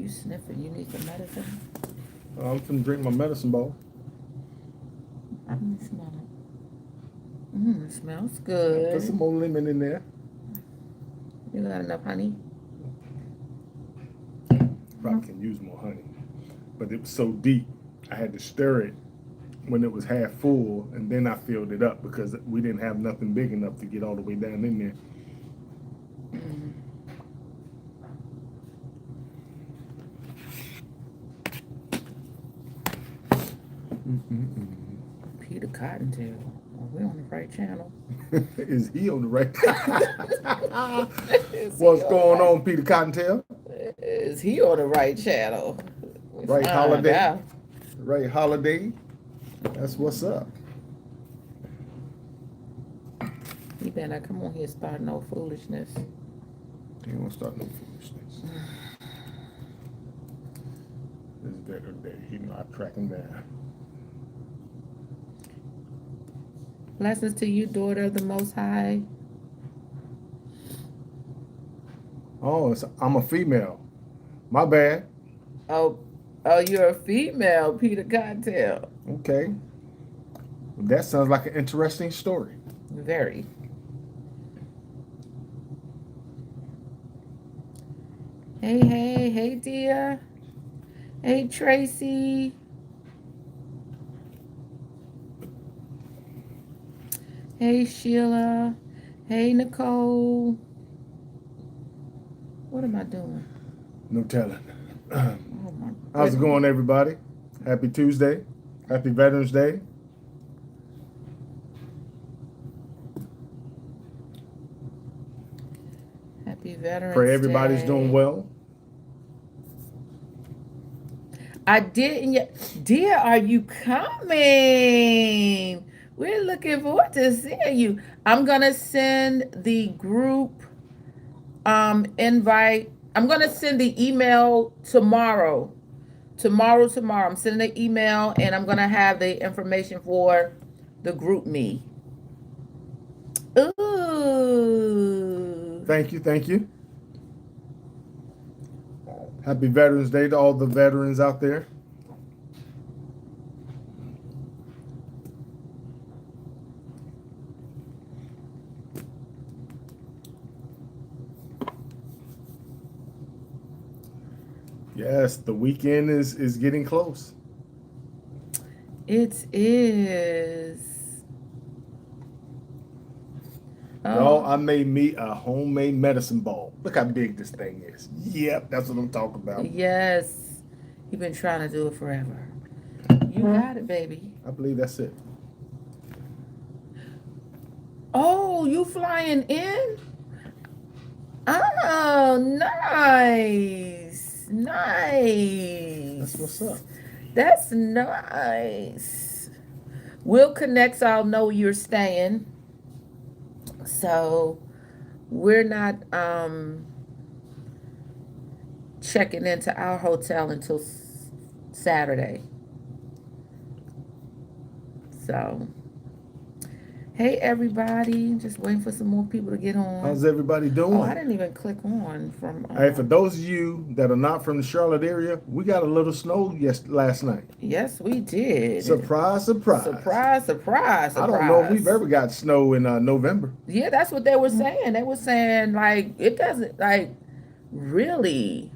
You sniffing? You need some medicine? I'm finna drink my medicine ball. Let me smell it. It smells Put good. some more lemon in there. You got enough honey? Probably can use more honey. But it was so deep, I had to stir it when it was half full, and then I filled it up because we didn't have nothing big enough to get all the way down in there. Mm. Peter Cottontail. Are we on the right channel? Is he on the right? Is What's he going right? on, Peter Cottontail? Is he on the right channel? We Right find holiday. out. Right holiday. That's what's up. You better come on here start no foolishness. You don't start no foolishness. This is better day. You know, I track him down. Blessings to you, daughter of the Most High. Oh, I'm a female. My bad. Oh, you're a female, Peter Cottontail. Okay. That sounds like an interesting story. Very. Hey, dear. Hey, Tracy. Hey, Sheila. Hey, Nicole. What am I doing? No telling. Oh, my How's it goodness. going, everybody? Happy Tuesday. Happy Veterans Day. Happy Veterans Pray everybody's Day. doing well. I didn't yet. Dear, are you coming? We're looking forward to seeing you. I'm gonna send the group invite. I'm gonna send the email tomorrow. Tomorrow. I'm sending the email and I'm gonna have the information for the group me. Ooh. Thank you. Thank you. Happy Veterans Day to all the veterans out there. Yes, the weekend is getting close. It is. Y'all, I made me a homemade medicine ball. Look how big this thing is. Yep, that's what I'm talking about. Yes. You've been trying to do it forever. You got it, baby. I believe that's it. Oh, you flying in? Oh, nice. Nice. That's what's up. That's nice. We'll connect so I'll know you're staying. So we're not checking into our hotel until Saturday. So hey everybody, just waiting for some more people to get on. How's everybody doing? Oh, I didn't even click on from. Hey, for those of you that are not from the Charlotte area, we got a little snow last night. Yes, we did. Surprise, surprise. Surprise, surprise, surprise. I don't know if we've ever got snow in November. Yeah, that's what they were saying. They were saying like it doesn't like really.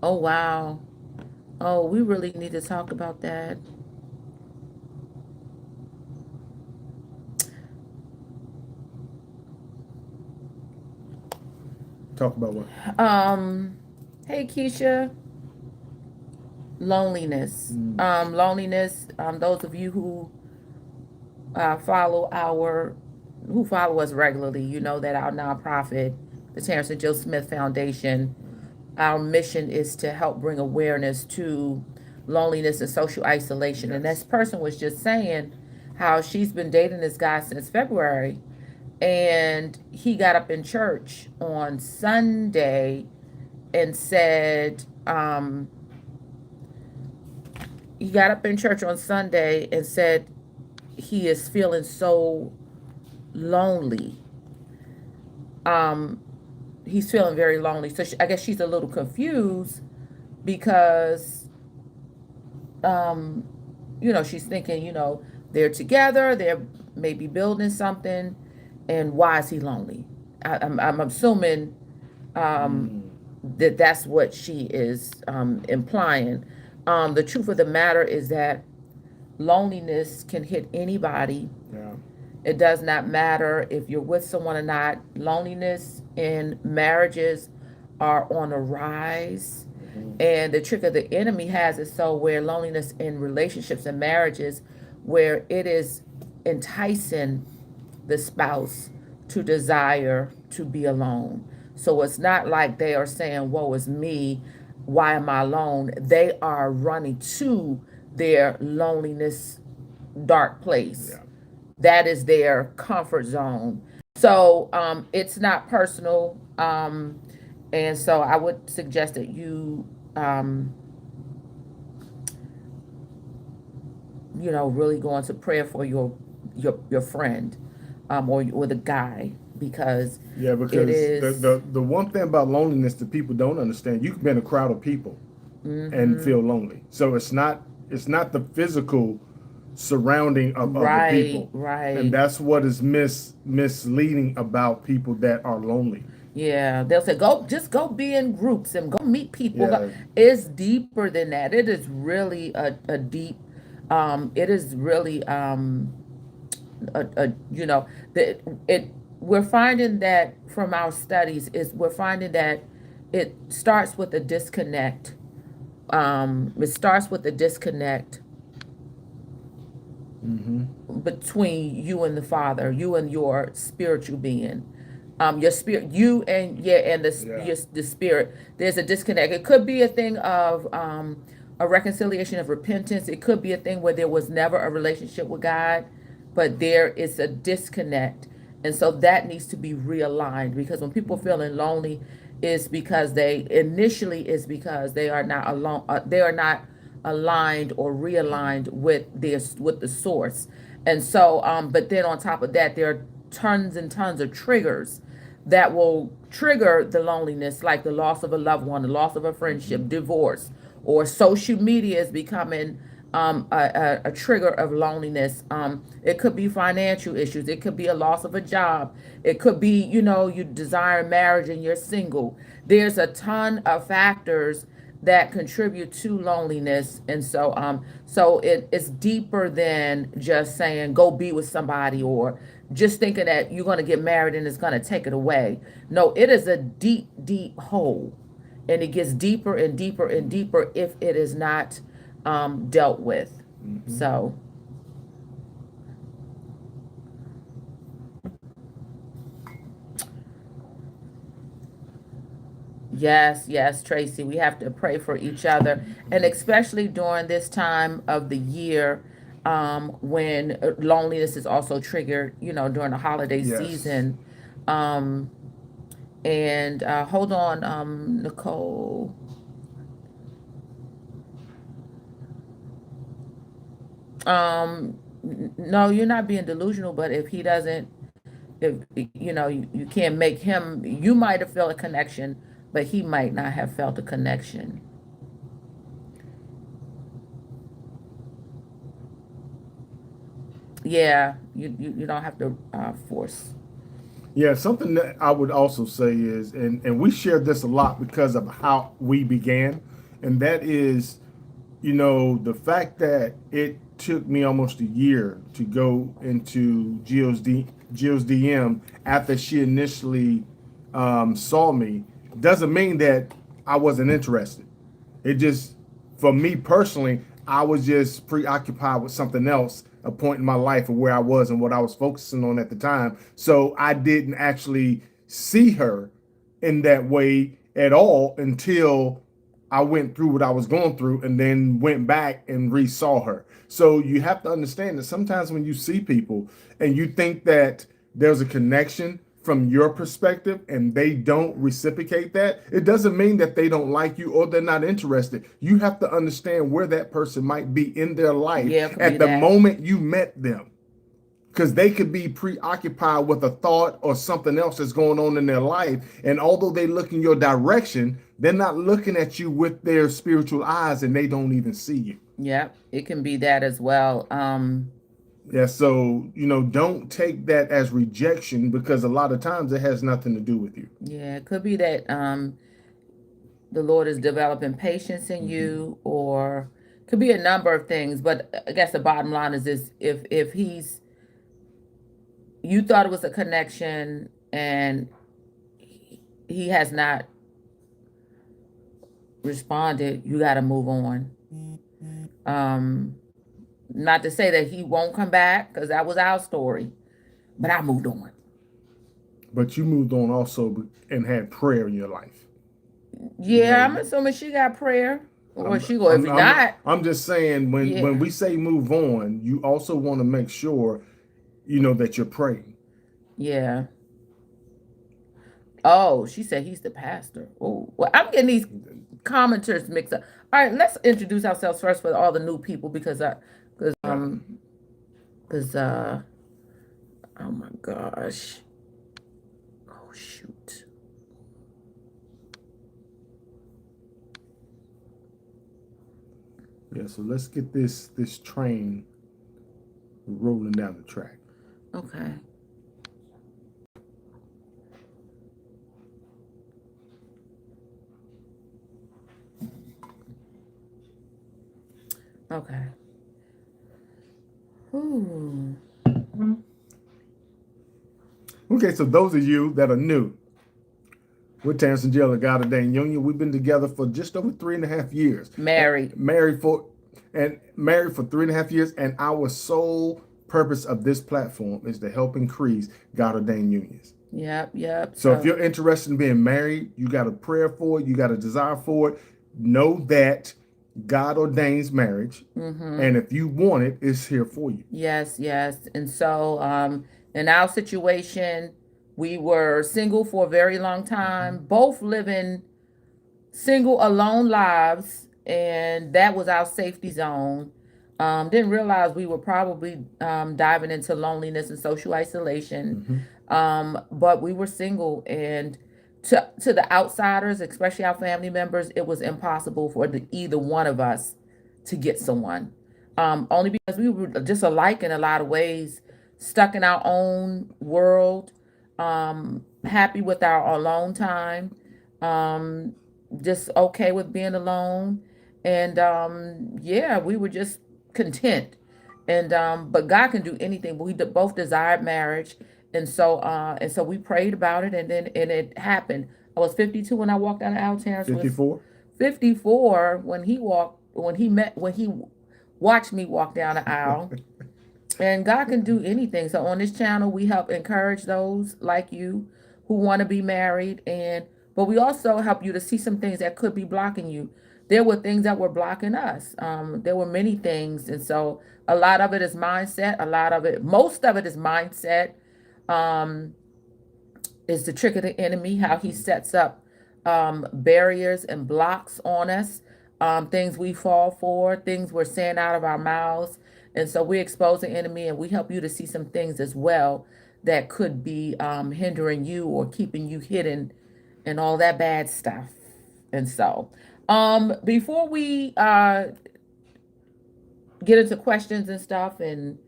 Oh wow. Oh, we really need to talk about that. Talk about what? Hey Keisha. Loneliness. Loneliness. Those of you who follow us regularly, you know that our nonprofit, the Terrence and Joe Smith Foundation, our mission is to help bring awareness to loneliness and social isolation. Yes. And this person was just saying how she's been dating this guy since February, and he got up in church on Sunday and said, he got up in church on Sunday and said he is feeling so lonely. Um, he's feeling very lonely. So I guess she's a little confused because, um, she's thinking, they're together, they're maybe building something, and why is he lonely? I'm assuming um, Mm, that that's what she is implying. The truth of the matter is that loneliness can hit anybody. yeah. It does not matter if you're with someone or not. Loneliness in marriages are on a rise. Hmm. And the trick of the enemy has it so where loneliness in relationships and marriages, where it is enticing the spouse to desire to be alone. So it's not like they are saying, woe is me, why am I alone? They are running to their loneliness dark place. Yeah. That is their comfort zone. So it's not personal. And so I would suggest that you, um, really go into prayer for your friend, or the guy, because Yeah, it because is. the one thing about loneliness that people don't understand, you can be in a crowd of people and Mm-hmm. feel lonely. So it's not the physical surrounding of the Right, people, and right. that's what is misleading about people that are lonely. Yeah, they'll say go, just go be in groups and go meet people. Yeah. It's deeper than that. It is really a deep. It is really a that it. We're finding that from our studies is we're finding that it starts with a disconnect. It starts with a disconnect Mm-hmm. between you and the Father, you and your spiritual being, your spirit, you and Yeah. the spirit. There's a disconnect. It could be a thing of a reconciliation of repentance. It could be a thing where there was never a relationship with God, but there is a disconnect, and so that needs to be realigned. Because when people Mm-hmm. feeling lonely, is because they are not alone. They are not aligned or realigned with the source. And so but then on top of that, there are tons and tons of triggers that will trigger the loneliness, like the loss of a loved one, the loss of a Mm-hmm. friendship, divorce, or social media is becoming a trigger of loneliness. It could be financial issues. It could be a loss of a job. It could be, you desire marriage and you're single. There's a ton of factors that contribute to loneliness. And so it's deeper than just saying go be with somebody, or just thinking that you're going to get married and it's going to take it away. No, it is a deep, deep hole, and it gets deeper and deeper and deeper if it is not dealt with. Mm-hmm. So yes, yes, Tracy, we have to pray for each other, and especially during this time of the year, when loneliness is also triggered, during the holiday Yes. season. Um, and hold on, Nicole. No, you're not being delusional, but if he doesn't, if you can't make him, you might have felt a connection, but he might not have felt a connection. Yeah, you don't have to force. Yeah, something that I would also say is, and we share this a lot because of how we began, and that is, the fact that it took me almost a year to go into Jill's DM after she initially saw me doesn't mean that I wasn't interested. It just, for me personally, I was just preoccupied with something else, a point in my life of where I was and what I was focusing on at the time. So I didn't actually see her in that way at all until I went through what I was going through and then went back and re-saw her. So you have to understand that sometimes when you see people and you think that there's a connection from your perspective and they don't reciprocate that, it doesn't mean that they don't like you or they're not interested. You have to understand where that person might be in their life Yeah, it could be at the that. moment you met them. Because they could be preoccupied with a thought or something else that's going on in their life. And although they look in your direction, they're not looking at you with their spiritual eyes and they don't even see you. Yeah, it can be that as well. Yeah, so don't take that as rejection because a lot of times it has nothing to do with you. Yeah, it could be that the Lord is developing patience in Mm-hmm. you, or could be a number of things. But I guess the bottom line is this: if he's you thought it was a connection and he has not responded, you got to move on. Um, Not to say that he won't come back, because that was our story, but I moved on. But you moved on also and had prayer in your life. You Yeah, I'm know, assuming she got prayer, or I'm she go. If I'm I'm not, I'm just saying when yeah, we say move on, you also want to make sure that you're praying. yeah. Oh, she said he's the pastor. Oh, well, I'm getting these commenters mixed up. All right, let's introduce ourselves first for all the new people because Yeah. because oh my gosh, oh shoot. Yeah, so let's get this train rolling down the track. Okay. Okay. Ooh. Okay, so those of you that are new, we're Terrence and Jill at God-Ordained Union. We've been together for just over 3.5 years. Married. Married for 3.5 years, and our sole purpose of this platform is to help increase God-Ordained unions. Yep, yep. So if you're interested in being married, you got a prayer for it, you got a desire for it, know that God ordains marriage. And if you want it, it's here for you. Yes, yes. And so, in our situation, we were single for a very long time, both living single, alone lives, and that was our safety zone. Didn't realize we were probably diving into loneliness and social isolation. But we were single, and to the outsiders, especially our family members, it was impossible for either one of us to get someone. Only because we were just alike in a lot of ways, stuck in our own world, happy with our alone time, um, just okay with being alone. And yeah, we were just content. And but God can do anything. But both desired marriage, and so we prayed about it, and it happened. I was 52 when I walked out of aisle. Terrence was 54. 54 when he watched me walk down the aisle. And God can do anything. So on this channel, we help encourage those like you who want to be married, and but we also help you to see some things that could be blocking you. There were things that were blocking us. There were many things, and so a lot of it is mindset. Most of it is mindset. Um, is the trick of the enemy, how he sets up barriers and blocks on us, things we fall for, things we're saying out of our mouths. And so we expose the enemy, and we help you to see some things as well that could be hindering you or keeping you hidden and all that bad stuff. And so before we get into questions and stuff, and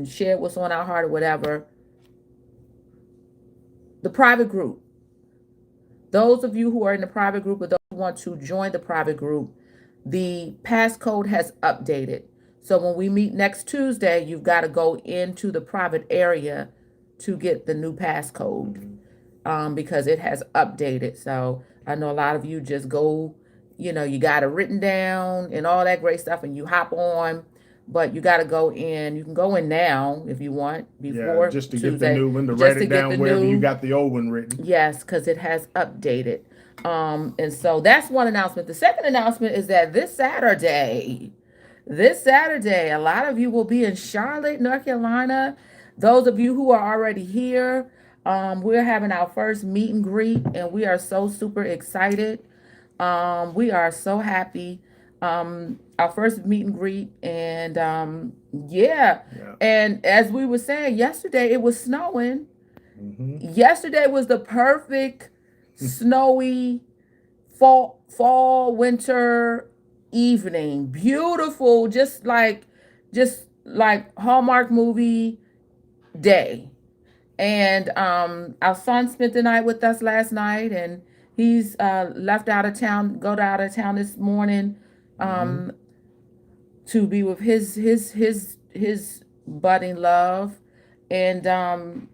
share what's on our heart or whatever, the private group. Those of you who are in the private group, or those who want to join the private group, the passcode has updated. So when we meet next Tuesday, you've got to go into the private area to get the new passcode, because it has updated. So I know a lot of you just go, you got it written down and all that great stuff, and you hop on. But you got to go in. You can go in now if you want before Just to Tuesday, get the new one, to just write to it get down the wherever you new. got the old one written. Yes, because it has updated. And so that's one announcement. The second announcement is that this Saturday, a lot of you will be in Charlotte, North Carolina. Those of you who are already here, We're having our first meet and greet, and we are so super excited. We are so happy. Our first meet and greet, and yeah. Yeah. And as we were saying yesterday, it was snowing. Hmm. Yesterday was the perfect snowy fall winter evening. Beautiful, just like Hallmark movie day. And our son spent the night with us last night, and he's left out of town, go out of town this morning, Hmm. um, to be with his budding love, and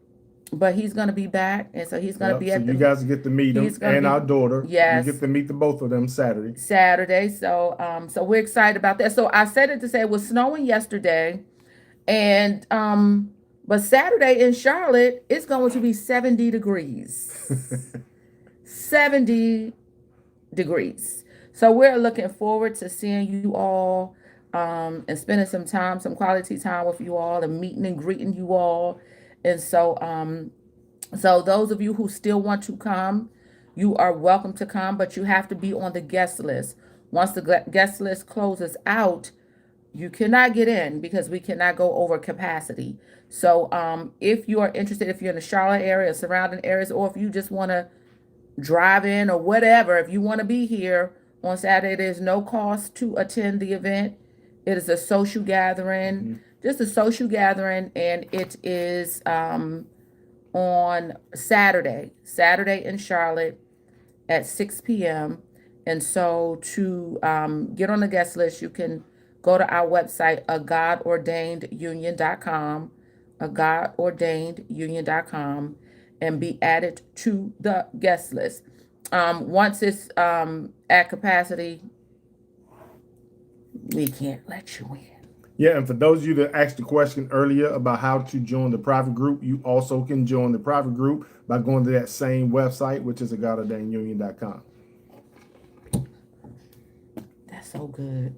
but he's gonna be back, and so he's gonna Yep. be So at you the guys get to meet he's them gonna and be our daughter. You get yes to meet the both of them Saturday. Saturday. So so we're excited about that. So I said it to say it was snowing yesterday, and but Saturday in Charlotte it's going to be 70 degrees. 70 degrees. So we're looking forward to seeing you all, and spending some time, some quality time with you all, and meeting and greeting you all. And so those of you who still want to come, you are welcome to come, but you have to be on the guest list. Once the guest list closes out, you cannot get in because we cannot go over capacity. So if you are interested, if you're in the Charlotte area, surrounding areas, or if you just want to drive in or whatever, if you want to be here on Saturday, there's no cost to attend the event. It is a social gathering, Hmm. just a social gathering, and it is on Saturday in Charlotte at 6 p.m. And so to get on the guest list, you can go to our website, a godordainedunion.com, a godordainedunion.com, and be added to the guest list. Once it's at capacity, we can't let you in. Yeah, and for those of you that asked the question earlier about how to join the private group, you also can join the private group by going to that same website, which is a godordainedunion.com. That's so good.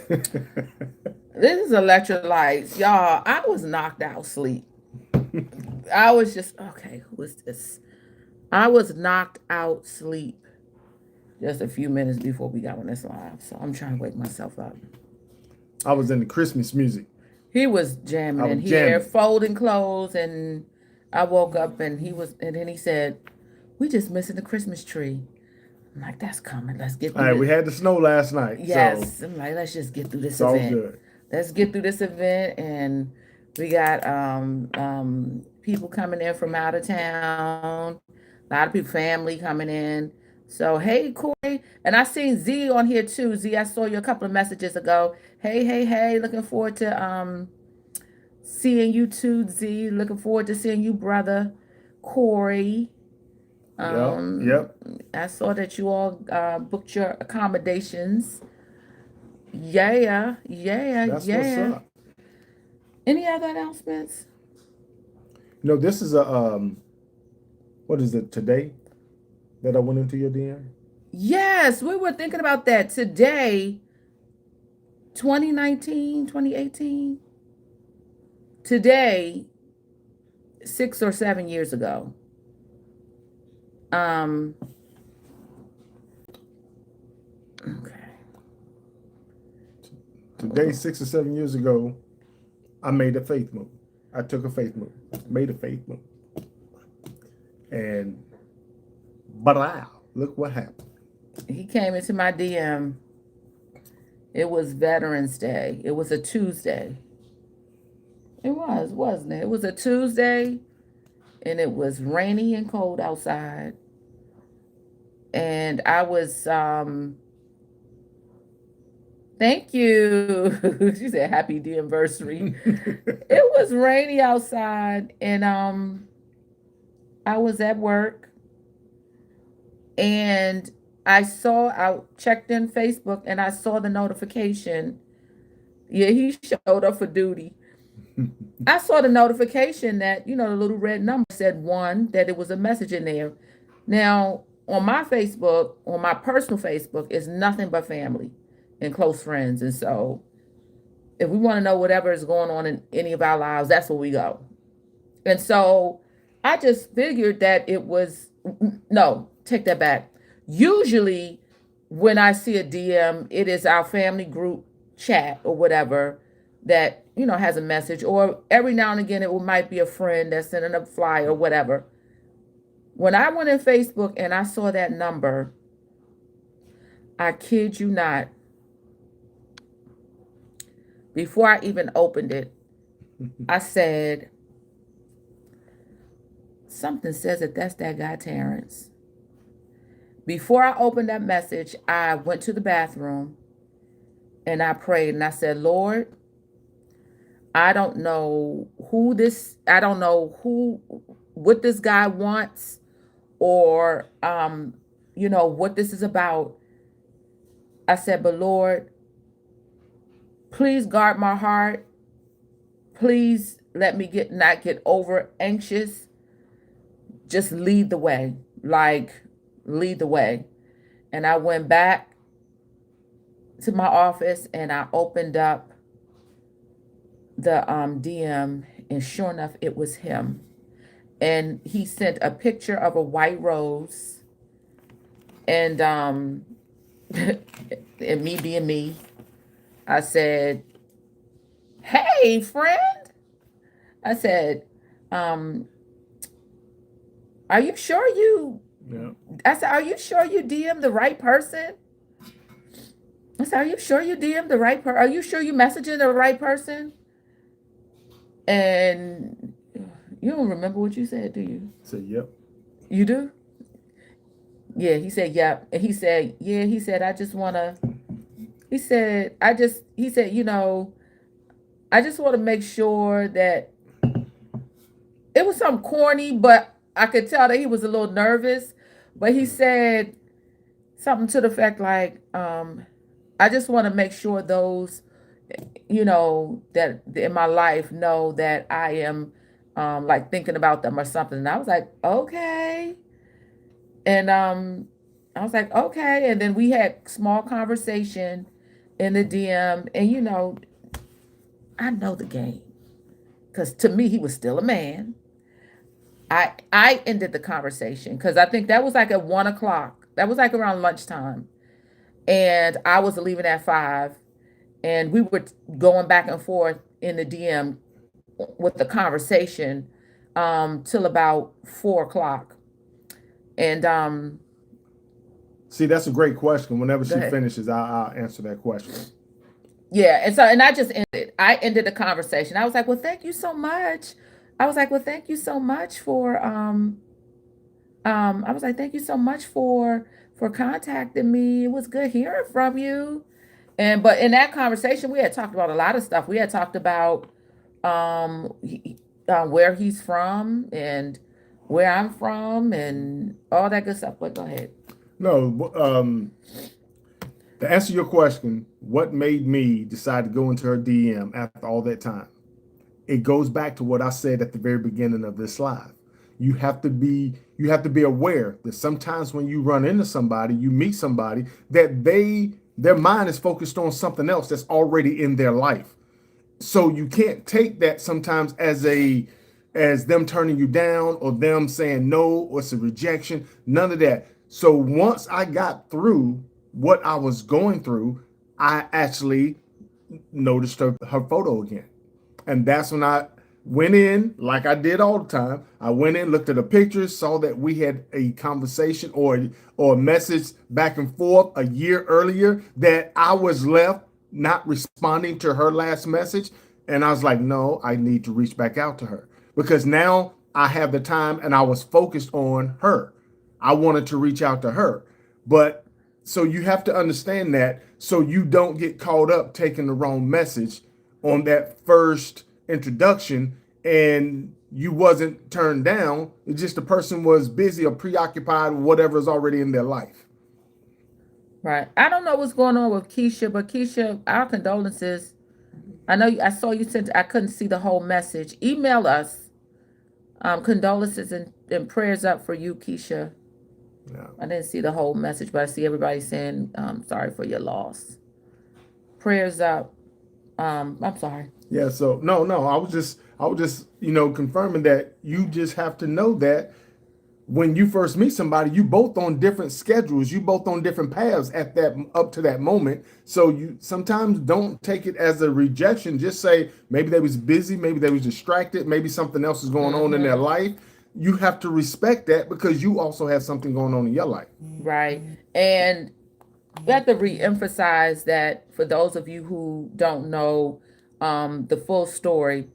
This is electrolytes, y'all. I was knocked out sleep. I was just okay. Who is this? I was knocked out sleep just a few minutes before we got on this live, so I'm trying to wake myself up. I was in the Christmas music. He was I jamming was in here, jamming. folding clothes, and I woke up and and then he said, "We just missing the Christmas tree." I'm like, "That's coming. Let's get All through right, we this." had the snow last night, so Yes, I'm like, let's just get through this it's all event. good. Let's get through this event, and we got people coming in from out of town. A lot of people, family coming in. So hey, Corey, and I seen Z on here too. Z, I saw you a couple of messages ago. Hey, looking forward to seeing you too, Z. Looking forward to seeing you, brother Corey. Yep, Um, yep. I saw that you all booked your accommodations. Yeah, yeah, That's what's yeah. up. Any other announcements? This is a what is it today that I went into your DM? Yes, we were thinking about that today, 2019, 2018. Today, 6 or 7 years ago. Um, okay. Today, 6 or 7 years ago, I made a faith move. I took a faith move. Made a faith move. And but look what happened. He came into my DM. It was Veterans Day. It was a Tuesday. It was, wasn't it? It was a Tuesday, and it was rainy and cold outside. And I was thank you. She said happy anniversary. It was rainy outside, and I was at work, and I checked in Facebook, and I saw the notification. Yeah, he showed up for duty. I saw the notification that, the little red number said one, that it was a message in there. Now, on my Facebook, on my personal Facebook, is nothing but family and close friends. And so if we want to know whatever is going on in any of our lives, that's where we go. And so I just figured that it was, no, take that back. Usually, when I see a DM, it is our family group chat or whatever that, has a message, or every now and again, might be a friend that's sending a flyer or whatever. When I went in Facebook and I saw that number, I kid you not, before I even opened it, I said, something says that that's that guy, Terrence. Before I opened that message, I went to the bathroom and I prayed and I said, Lord, I don't know what this guy wants, or, what this is about. I said, but Lord, please guard my heart. Please let me not get over anxious. Just lead the way, like lead the way. And I went back to my office and I opened up the DM, and sure enough, it was him. And he sent a picture of a white rose, and and me being me, I said, "Hey, friend," I said, um, "Are you sure you?" Yeah. I said, "Are you sure you DM the right person?" I said, "Are you sure you DM the right person? Are you sure you messaging the right person?" And you don't remember what you said, do you? Say, yep. You do? Yeah, he said, yeah. And he said, yeah, he said, I just want to, he said, I just want to make sure that it was something corny, but I could tell that he was a little nervous. But he said something to the fact like, I just want to make sure those, that in my life know that I am like thinking about them or something. And I was like, okay. And I was like, okay. And then we had small conversation in the DM. And I know the game. Because to me, he was still a man. I ended the conversation because I think that was like at 1 o'clock. That was like around lunchtime. And I was leaving at 5. And we were going back and forth in the DM with the conversation till about 4 o'clock. And See, that's a great question. Whenever go she ahead. finishes, I'll answer that question. Yeah, and I just ended. I ended the conversation. I was like, "Well, thank you so much." I was like, "Well, thank you so much for I was like, "Thank you so much for contacting me. It was good hearing from you." And but in that conversation, we had talked about a lot of stuff. We had talked about where he's from and where I'm from and all that good stuff. But go ahead. No, to answer your question, what made me decide to go into her DM after all that time? It goes back to what I said at the very beginning of this live. You have to be aware that sometimes when you run into somebody, you meet somebody that their mind is focused on something else that's already in their life. So you can't take that sometimes as them turning you down or them saying no or it's a rejection. None of that. So once I got through what I was going through, I actually noticed her photo again. And that's when I went in, like I did all the time. I went in, looked at the pictures, saw that we had a conversation or a message back and forth a year earlier that I was left not responding to her last message. And I was like, no, I need to reach back out to her because now I have the time and I was focused on her. I wanted to reach out to her. But so you have to understand that so you don't get caught up taking the wrong message on that first introduction and you wasn't turned down. It's just the person was busy or preoccupied with whatever is already in their life. Right. I don't know what's going on with Keisha, but Keisha, our condolences. I know I saw you sent. I couldn't see the whole message. Email us. Condolences and prayers up for you, Keisha. Yeah. I didn't see the whole message, but I see everybody saying sorry for your loss. Prayers up. I'm sorry. Yeah, so no, I was just, confirming that you just have to know that when you first meet somebody, you both on different schedules, you both on different paths at that up to that moment. So you sometimes don't take it as a rejection. Just say maybe they was busy, maybe they was distracted, maybe something else is going on in their Mm-hmm. life. You have to respect that because you also have something going on in your life. Right. And we have to re-emphasize that for those of you who don't know the full story,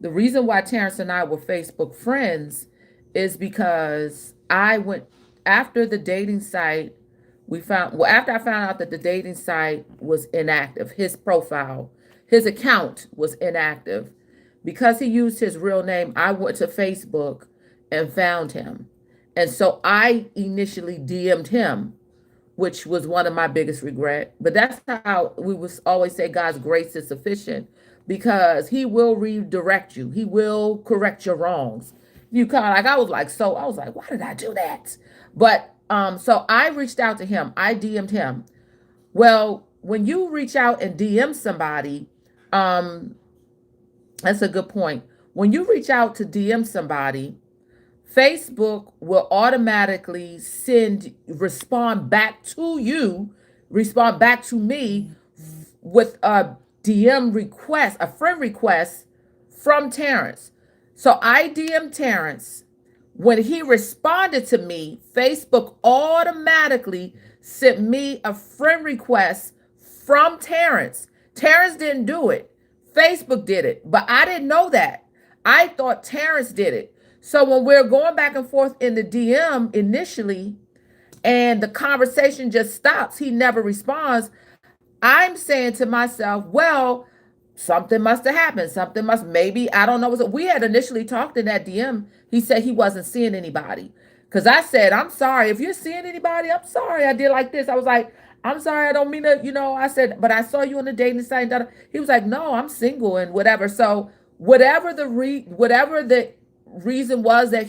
the reason why Terrence and I were Facebook friends is because I went after the dating site. We found well after I found out that the dating site was inactive. His profile, his account was inactive because he used his real name. I went to Facebook and found him, and so I initially DM'd him, which was one of my biggest regret. But that's how we was always say God's grace is sufficient because he will redirect you. He will correct your wrongs. You kind of like I was like, why did I do that? But so I reached out to him. I DM'd him. Well, when you reach out and DM somebody, um, that's a good point. When you reach out to DM somebody, Facebook will automatically respond back to you, respond back to me with a DM request, a friend request from Terrence. So I DM Terrence. When he responded to me, Facebook automatically sent me a friend request from Terrence. Terrence didn't do it. Facebook did it, but I didn't know that. I thought Terrence did it. So when we're going back and forth in the DM initially and the conversation just stops, he never responds. I'm saying to myself, well, something must have happened. Something must, maybe, I don't know. We had initially talked in that DM. He said he wasn't seeing anybody. Because I said, I'm sorry. If you're seeing anybody, I'm sorry. I did like this. I was like, I'm sorry. I don't mean to, I said, but I saw you on the dating site. He was like, no, I'm single and whatever. So whatever the reason was that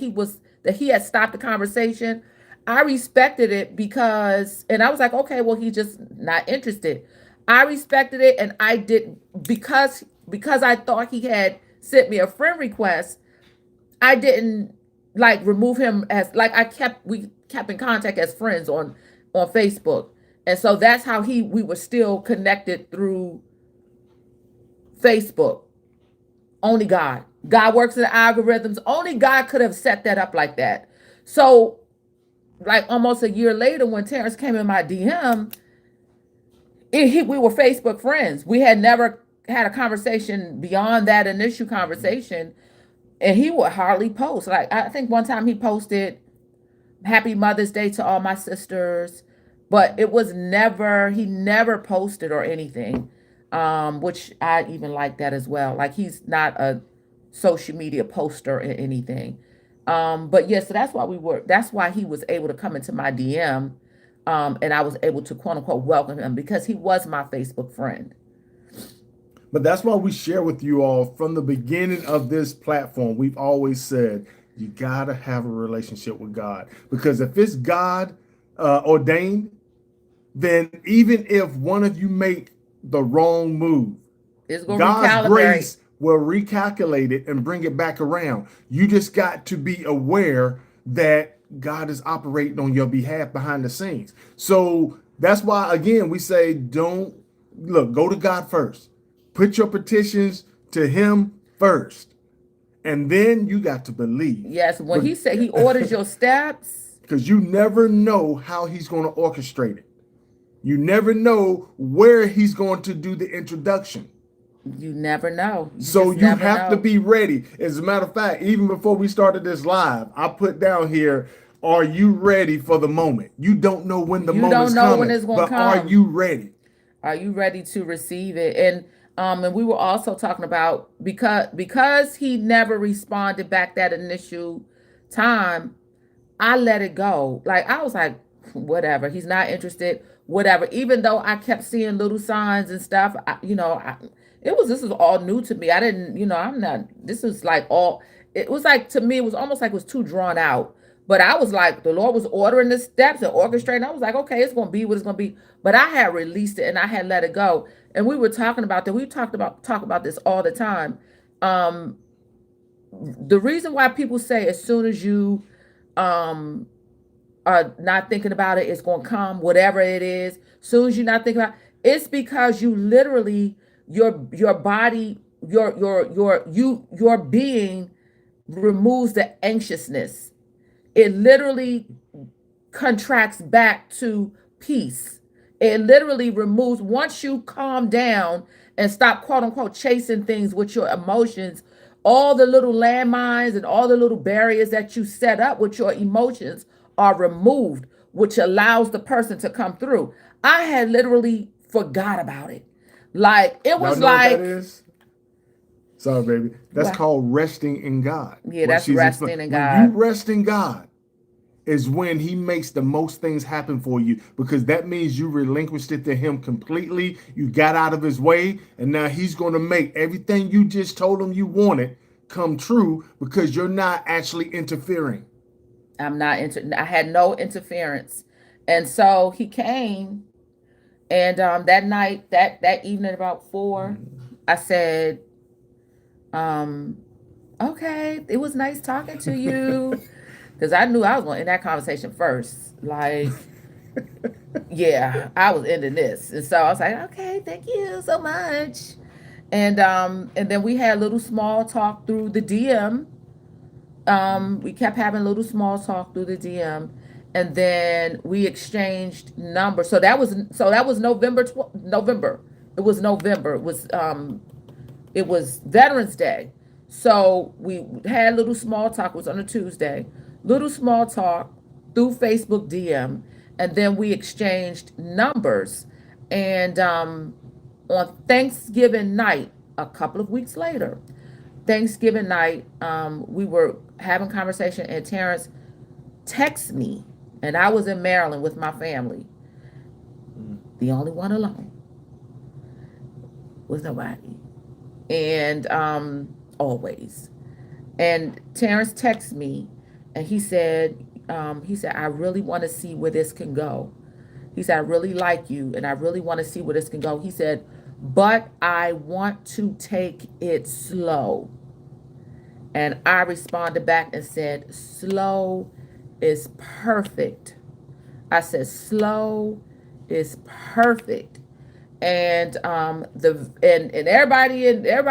he had stopped the conversation, I respected it because, and I was like, okay, well, he's just not interested. I respected it, and I did because I thought he had sent me a friend request. I didn't like remove him as like we kept in contact as friends on Facebook, and so that's how we were still connected through Facebook. Only God works in the algorithms. Only God could have set that up like that. So like almost a year later, when Terrence came in my DM, we were Facebook friends. We had never had a conversation beyond that initial conversation, and he would hardly post. Like I think one time he posted "Happy Mother's Day to all my sisters," but it was never he never posted or anything, which I even like that as well. Like he's not a social media poster or anything. But yeah, so that's why we were. That's why he was able to come into my DM, and I was able to quote unquote welcome him because he was my Facebook friend. But that's why we share with you all from the beginning of this platform. We've always said you gotta have a relationship with God because if it's God ordained, then even if one of you make the wrong move, It's gonna God's recalibrate. grace will recalculate it and bring it back around. You just got to be aware that God is operating on your behalf behind the scenes. So that's why, again, we say, don't look, go to God first. Put your petitions to Him first. And then you got to believe. Yes, when But he said he orders your steps, because you never know how He's going to orchestrate it. You never know where He's going to do the introduction. you never know. You So just you never have to know. be ready. As a matter of fact, even before we started this live, I put down here, are you ready for the moment? You don't know when the You don't moment's know when coming, it's gonna but are come. you ready? Are you ready to receive it? And we were also talking about because he never responded back that initial time, I let it go. Like I was like, whatever. He's not interested. Whatever. Even though I kept seeing little signs and stuff, it was this was all new to me. I didn't, I'm not. This was like all. It was like to me, it was almost like it was too drawn out. But I was like, the Lord was ordering the steps and orchestrating. I was like, okay, it's gonna be what it's gonna be. But I had released it and I had let it go. And we were talking about that. We talk about this all the time. Um, the reason why people say as soon as you um are not thinking about it, it's gonna come, whatever it is. Soon as you're not thinking about it, it's because you literally your body, your being removes the anxiousness. It literally contracts back to peace. It literally removes, once you calm down and stop, quote unquote, chasing things with your emotions, all the little landmines and all the little barriers that you set up with your emotions are removed, which allows the person to come through. I had literally forgot about it. Like, it Y'all was know what that like, is? Sorry, baby. That's what? called resting in God. Yeah, What that's she's resting in when you God. rest in God is when He makes the most things happen for you, because that means you relinquished it to Him completely. You got out of His way, and now He's going to make everything you just told Him you wanted come true because you're not actually interfering. I had no interference. And so he came, and that night, that evening about 4, I said, um, okay, it was nice talking to you. Because I knew I was going to end that conversation first. Like, yeah, I was ending this. And so I was like, okay, thank you so much. And then we had a little small talk through the DM. We kept having a little small talk through the DM, and then we exchanged numbers. So that was November. It was November. It was Veterans Day. So we had a little small talk. It was on a Tuesday. Little small talk through Facebook DM, and then we exchanged numbers. And on Thanksgiving night, a couple of weeks later, Thanksgiving night, we were having conversation, and Terrence texted me, and I was in Maryland with my family, the only one alone, with nobody, and always. And Terrence texted me, and he said, I really want to see where this can go. He said, I really like you, and I really want to see where this can go. He said, but I want to take it slow. And I responded back and said, slow is perfect. I said, slow is perfect. And everybody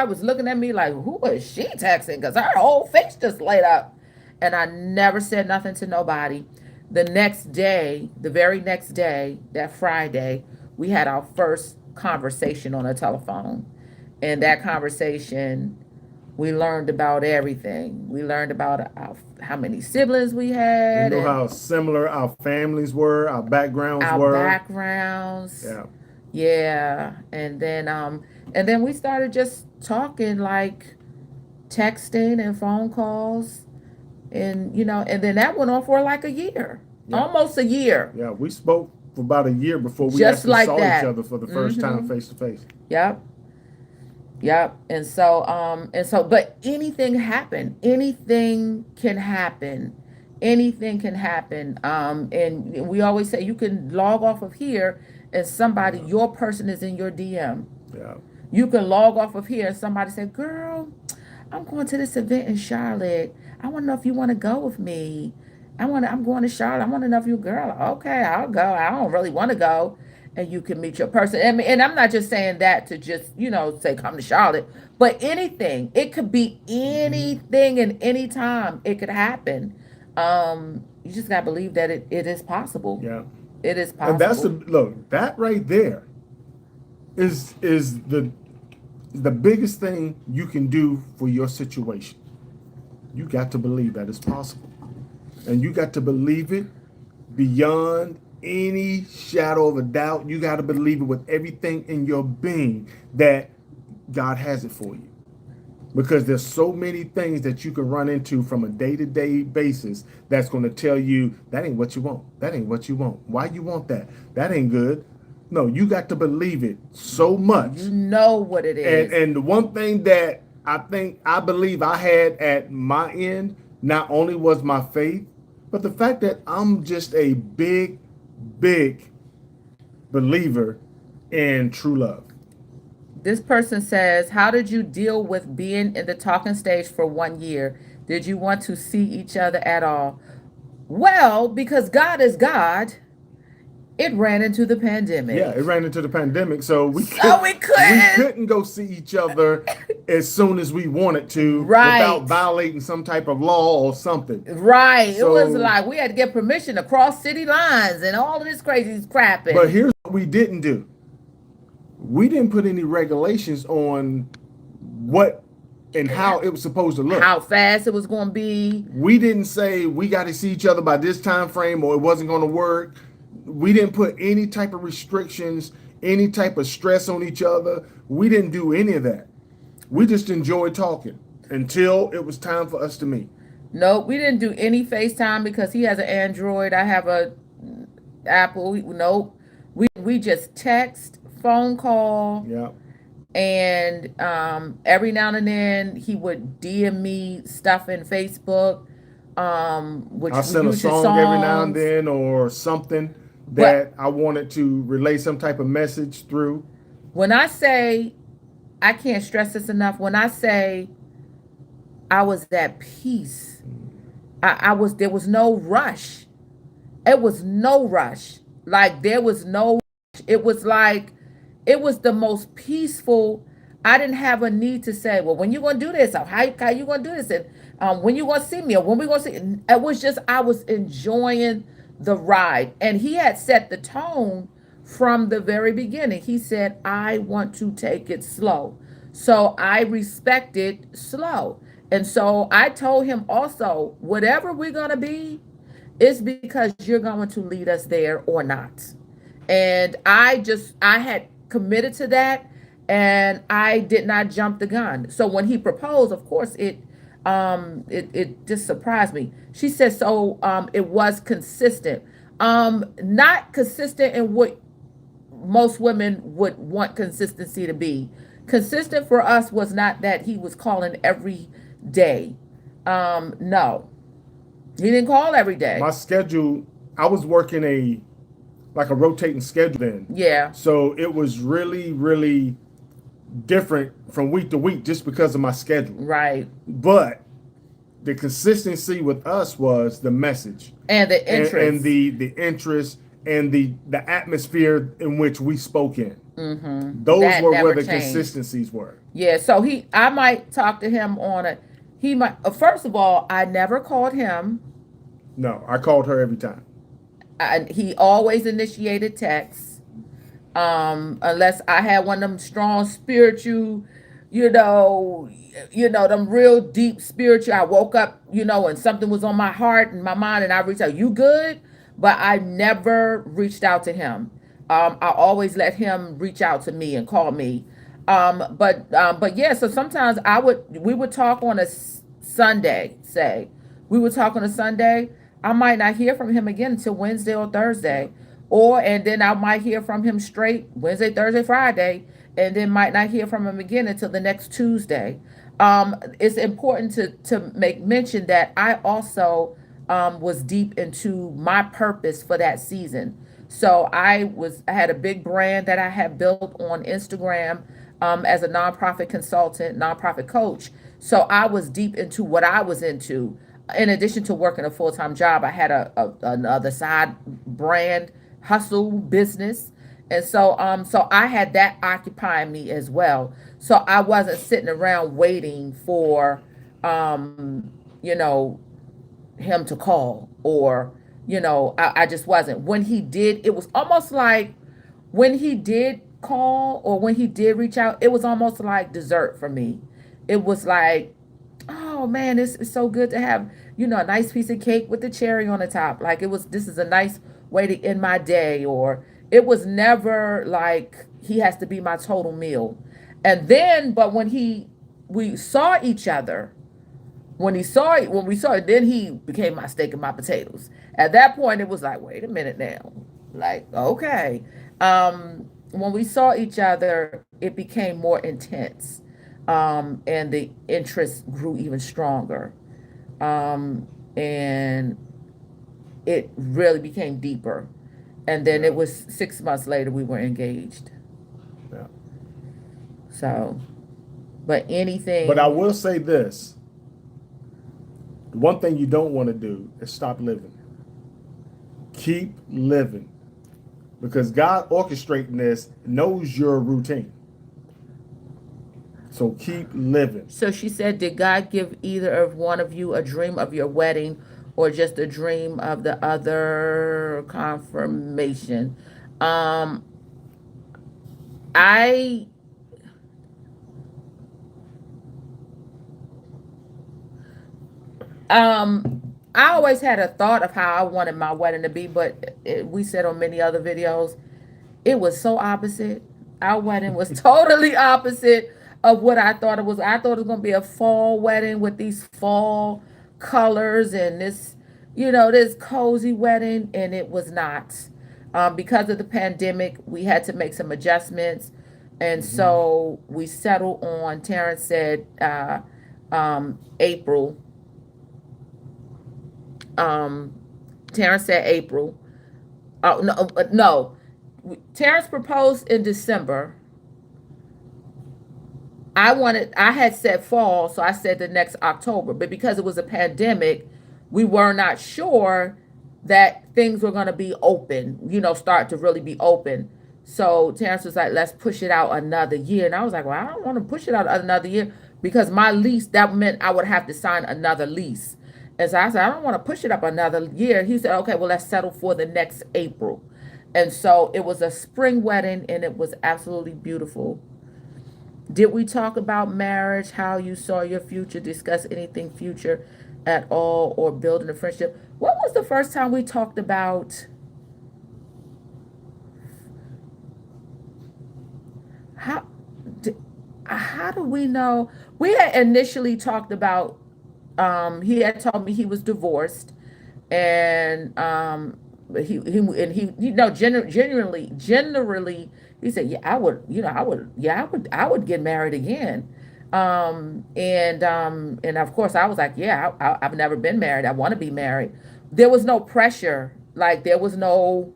was looking at me like, who is she texting? Because her whole face just lit up. And I never said nothing to nobody. The next day, the very next day, that Friday, we had our first conversation on the telephone. And that conversation, we learned about everything. We learned about how many siblings we We had, know and how similar our families were, our backgrounds our were. backgrounds. Yeah. Yeah. And then we started just talking, like texting and phone calls, and then that went on for like a year. Yeah. Almost a year. Yeah. We spoke for about a year before we Just actually like saw each that. other for the first time Mm-hmm. face to face. Yep. Yep. And so but anything happened. Anything can happen. Anything can happen. And we always say you can log off of here and somebody, Yeah. your person is in your DM. Yeah. You can log off of here and somebody say, girl, I'm going to this event in Charlotte. I want to know if you want to go with me. I'm going to Charlotte. I want to know if you, girl, okay, I'll go. I don't really want to go. And you can meet your person. And I'm not just saying that to just, say come to Charlotte, but anything. It could be anything and any time it could happen. You just got to believe that it is possible. Yeah. It is And that's the possible. look, that right there is the biggest thing you can do for your situation. You got to believe that it's possible. And you got to believe it beyond any shadow of a doubt. You got to believe it with everything in your being that God has it for you. Because there's so many things that you can run into from a day-to-day basis that's going to tell you that ain't what you want. That ain't what you want. Why you want that? That ain't good. No, you got to believe it so much. You know what it And is. and the one thing that I believe I had at my end not only was my faith, but the fact that I'm just a big believer in true love. This person says, how did you deal with being in the talking stage for 1 year? Did you want to see each other at all? Well, because God is God, it ran into the Yeah, it pandemic. ran into the pandemic, so So we we couldn't. couldn't go see each other as soon as we wanted to without Right. violating some type of law or something. Right. It was So, like we had to get permission to cross city lines and all of this crazy crap. but And here's what we didn't do. We didn't put any regulations on what and how it was supposed to look. how fast it was going to be. We didn't say we got to see each other by this time frame or it wasn't going to work. We didn't put any type of restrictions, any type of stress on each other. We didn't do any of that. We just enjoyed talking until it was time for us to meet. Nope, we didn't do any FaceTime because he has an Android. I have a Apple. Nope. We just text, phone call, Yeah. and every now and then he would DM me stuff in Facebook, which I sent a usually song every now and songs. then or something But that I wanted to relay some type of message through. when I say, I can't stress this enough, when I say I was at peace, I was, there was no rush. It was no rush. Like there was no rush. It was like it was the most peaceful. I didn't have a need to say, well, when you gonna do this? Or how you gonna do this? And when you gonna see me? Or when we gonna see? It was just I was enjoying the ride, and he had set the tone from the very beginning. He said, "I want to take it slow," so I respected slow, and so I told him also, whatever we're gonna be, it's because you're going to lead us there or not. And I had committed to that, and I did not jump the gun. So when he proposed, of course it just surprised me. She said, so it was consistent. Not consistent in what most women would want consistency to be. Consistent for us was not that he was calling every day. No, he didn't call every My day. schedule, I was working a rotating schedule then. Yeah, So it was really, really different from week to week just because of my schedule. right. But the consistency with us was the message And the and interest. the interest and the atmosphere in which we spoke in. Those That were where never the changed. consistencies were. Yeah, so I might talk to him on a, he might, first of all, I never called him. No, I called her every time. He always initiated texts. Unless I had one of them strong spiritual, you know, them real deep spiritual. I woke up, and something was on my heart and my mind, and I reached out. You good? But I never reached out to him. I always let him reach out to me and call me. But yeah. So sometimes we would talk on a Sunday. Say we would talk on a Sunday. I might not hear from him again until Wednesday or Yeah. Thursday, and then I might hear from him straight Wednesday, Thursday, Friday, and then might not hear from him again until the next Tuesday. It's important to make mention that I also was deep into my purpose for that season. So I had a big brand that I had built on Instagram as a nonprofit consultant, nonprofit coach. So I was deep into what I was into. In addition to working a full time job, I had another side brand hustle business, and so I had that occupying me as well. So I wasn't sitting around waiting for you know him to call, or I just wasn't. When he did, it was almost like, when he did call or when he did reach out, it was almost like dessert for me. It was like, oh man, it's so good to have, a nice piece of cake with the cherry on the top. Like, this is a nice way to end my day. Or it was never like he has to be my total meal. And then, but when we saw each other, when we saw it, then he became my steak and my potatoes. At that point, it was like, wait a minute now, like, okay. When we saw each other, it became more intense, and the interest grew even stronger, and it really became deeper. And then Yeah. it was 6 months later we were engaged. Yeah. So, but But I anything, will say this: the one thing you don't want to do is stop living. Keep living, because God orchestrating this knows your routine. So keep living. so she said, did God give either of one of you a dream of your wedding or just a dream of the other confirmation? Um, I I always had a thought of how I wanted my wedding to be, but we said on many other videos, it was so opposite. Our wedding was totally opposite of what I thought it was. I thought it was going to be a fall wedding with these fall colors and this, this cozy wedding, and it was not. Because of the pandemic, we had to make some adjustments, and Hmm. so we settled on. Terrence said April. Um, Terrence said April. Oh no, no. Terrence proposed in December. I had said fall, so I said the next October. But because it was a pandemic, we were not sure that things were going to be open, start to really be open. So Terrence was like, let's push it out another year. And I was like, well, I don't want to push it out another year because my lease, that meant I would have to sign another lease. And so I said, I don't want to push it up another year. He said, okay, well, let's settle for the next April. And so it was a spring wedding and it was absolutely beautiful. Did we talk about marriage, how you saw your future, discuss anything future at all, or building a friendship? What was the first time we talked about how how do we know? We had initially talked about he had told me he was divorced, and generally he said, yeah, I would get married again. And of course I was like, yeah, I've never been married, I want to be married. There was no pressure, like there was no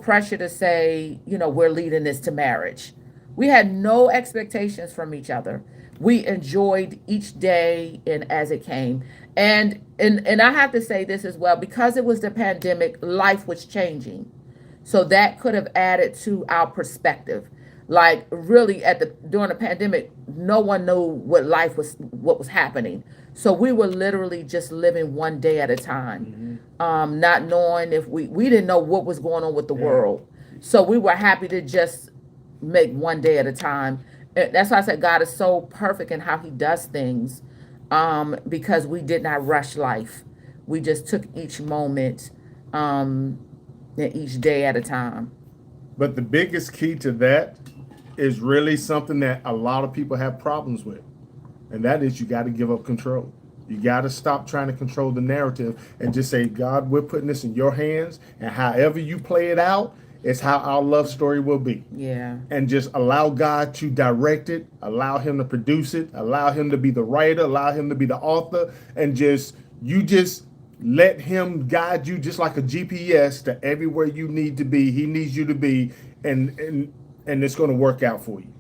pressure to say, we're leading this to marriage. We had no expectations from each other. We enjoyed each day and as it came. And I have to say this as well, because it was the pandemic, life was changing. So that could have added to our perspective. Like really during the pandemic, no one knew what was happening. So we were literally just living one day at a time. Hmm. Not knowing if we didn't know what was going on with the Yeah. world. So we were happy to just make one day at a time. That's why I said God is so perfect in how he does things, because we did not rush life. We just took each moment, um, and each day at a time. But the biggest key to that is really something that a lot of people have problems with, and that is you got to give up control. You got to stop trying to control the narrative and just say, God, we're putting this in your hands, and however you play it out is how our love story will be. Yeah. And just allow God to direct it, allow Him to produce it, allow Him to be the writer, allow Him to be the author, and just let Him guide you just like a GPS to everywhere you need to be. He needs you to be, and it's going to work out for you.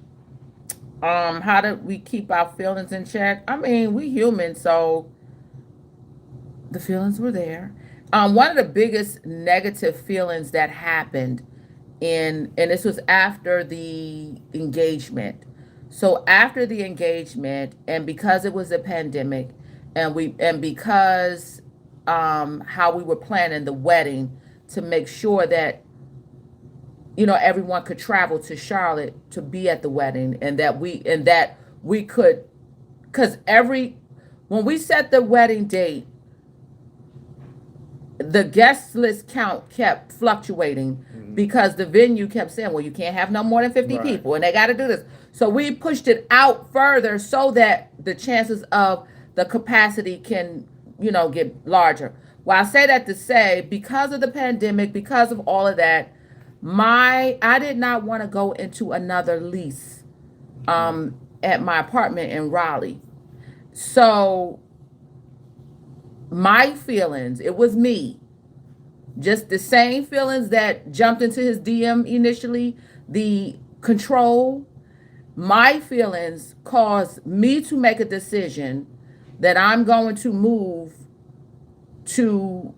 How do we keep our feelings in check? I mean, we human, so the feelings were there. One of the biggest negative feelings that happened and this was after the engagement. So after the engagement, and because it was a pandemic, and because how we were planning the wedding to make sure that everyone could travel to Charlotte to be at the wedding, and that we could, because every when we set the wedding date, the guest list count kept fluctuating Mm-hmm. because the venue kept saying, well, you can't have no more than 50 Right. people and they got to do this. So we pushed it out further so that the chances of the capacity can, get larger. Well, I say that to say, because of the pandemic, because of all of that, I did not want to go into another lease at my apartment in Raleigh. So my feelings, it was me, just the same feelings that jumped into his DM initially, the control, my feelings caused me to make a decision that I'm going to move to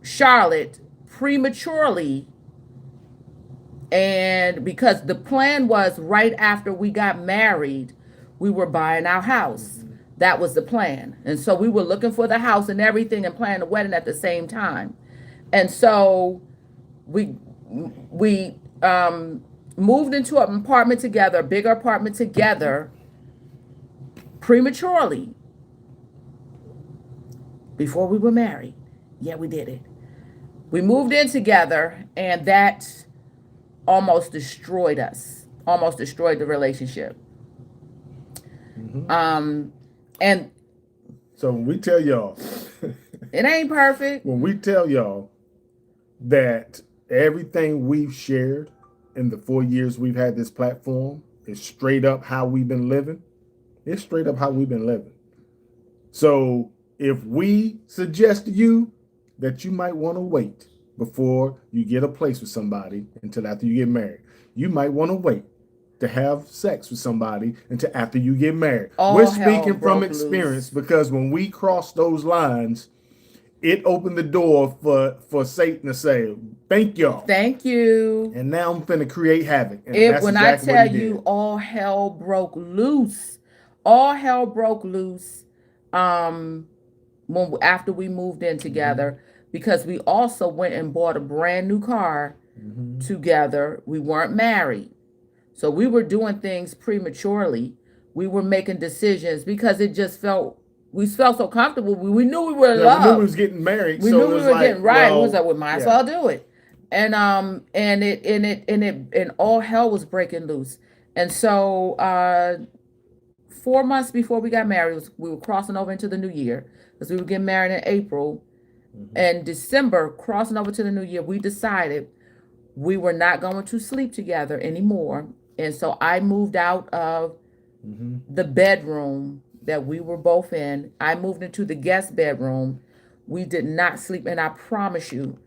Charlotte prematurely. And because the plan was right after we got married, we were buying our house. That was the plan. And so we were looking for the house and everything and planning the wedding at the same time. And so we we moved into an apartment together, a bigger apartment together, prematurely before we were married. Yeah, we did it. We moved in together, and that almost destroyed us, almost destroyed the relationship. And So when we tell y'all, it ain't perfect. when we tell y'all that everything we've shared in the 4 years we've had this platform is straight up how we've been living, it's straight up how we've been living. So if we suggest to you that you might want to wait before you get a place with somebody until after you get married, you might want to wait to have sex with somebody until after you get married. All We're hell speaking broke from experience loose. because when we crossed those lines, it opened the door for Satan to say, "Thank y'all," Thank you. and now I'm finna create havoc. And It that's when I exactly what tell he you did. all hell broke loose. All hell broke loose when after we moved in together, because we also went and bought a brand new car together. We weren't married. So we were doing things prematurely. We were making decisions because it just felt we felt so comfortable. We knew we were in Yeah, we knew we love. was getting married, We so knew it we was were getting like, right. We was well, like, we might as yeah. well do it. And all hell was breaking loose. And so 4 months before we got married, we were crossing over into the new year because we were getting married in April. And December, crossing over to the new year, we decided we were not going to sleep together anymore. And so I moved out of the bedroom that we were both in. I moved into the guest bedroom. We did not sleep. And I promise you,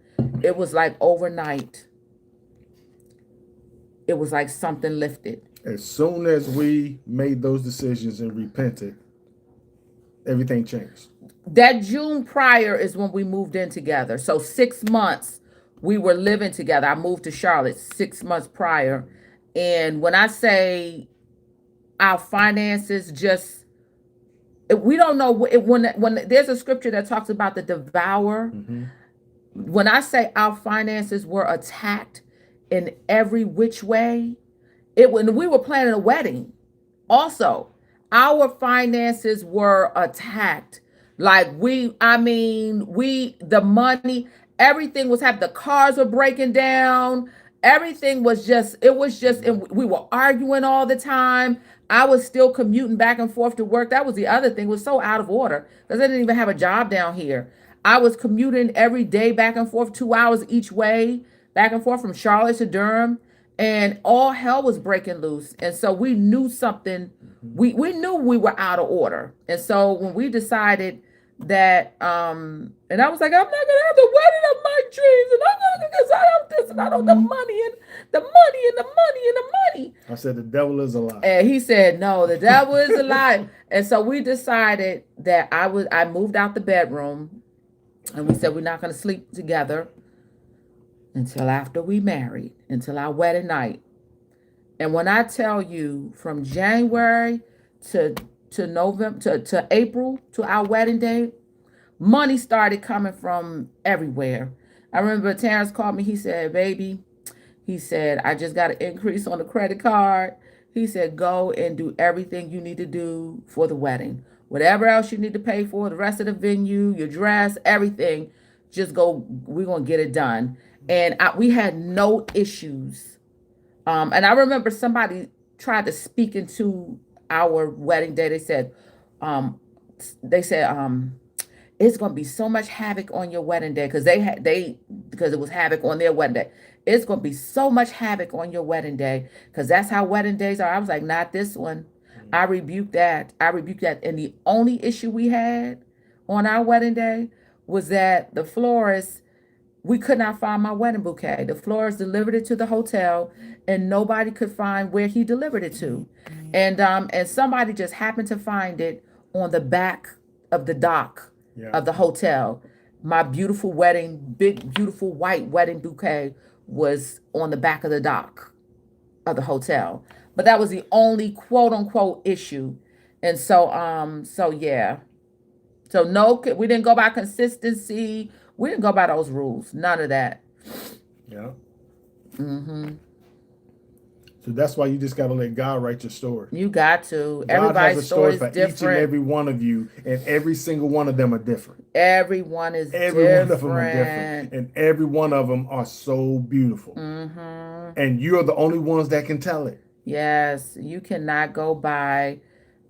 it was like overnight. It was like something lifted. As soon as we made those decisions and repented, everything changed. That June prior is when we moved in together. So 6 months we were living together. I moved to Charlotte 6 months prior. And when I say our finances just we don't know when there's a scripture that talks about the devourer. When I say our finances were attacked in every which way, it when we were planning a wedding, also our finances were attacked. Like the money, everything was happening. The cars were breaking down. Everything was just, it was just, and we were arguing all the time. I was still commuting back and forth to work. That was the other thing, it was so out of order because I didn't even have a job down here. I was commuting every day back and forth, 2 hours each way, back and forth from Charlotte to Durham, and all hell was breaking loose. And so we knew something, we knew we were out of order. And so when we decided that and I was like, I'm not gonna have the wedding of my dreams, and I'm gonna because I don't this and I don't the money and the money and the money and the money. I said the devil is a lie. And he said, no, the devil is a lie. And so we decided that I moved out the bedroom, and we said we're not gonna sleep together until after we married, until our wedding night. And when I tell you from January to November to April to our wedding day, money started coming from everywhere. I remember Terrence called me. He said, baby, he said, I just got an increase on the credit card. He said, go and do everything you need to do for the wedding. Whatever else you need to pay for, the rest of the venue, your dress, everything, just go. We're going to get it done. And we had no issues. And I remember somebody tried to speak into our wedding day. Um, they said, it's gonna be so much havoc on your wedding day because because it was havoc on their wedding day. It's gonna be so much havoc on your wedding day because that's how wedding days are. I was like, not this one. I rebuked that. I rebuked that. And the only issue we had on our wedding day was that the florist we could not find my wedding bouquet. The florist delivered it to the hotel, and nobody could find where he delivered it to. And somebody just happened to find it on the back of the dock Yeah. of the hotel. My beautiful wedding, big, beautiful white wedding bouquet was on the back of the dock of the hotel. But that was the only quote unquote issue. And so yeah. So no, we didn't go by consistency. We didn't go by those rules. None of that. Yeah. Mm-hmm. So that's why you just got to let God write your story. You got to. God has Everybody's a story story is for each and different. every one of you, and every single one of them are different. Everyone is Every different. one of them are different, and every one of them are so beautiful. Mm-hmm. And you're the only ones that can tell it. Yes, you cannot go by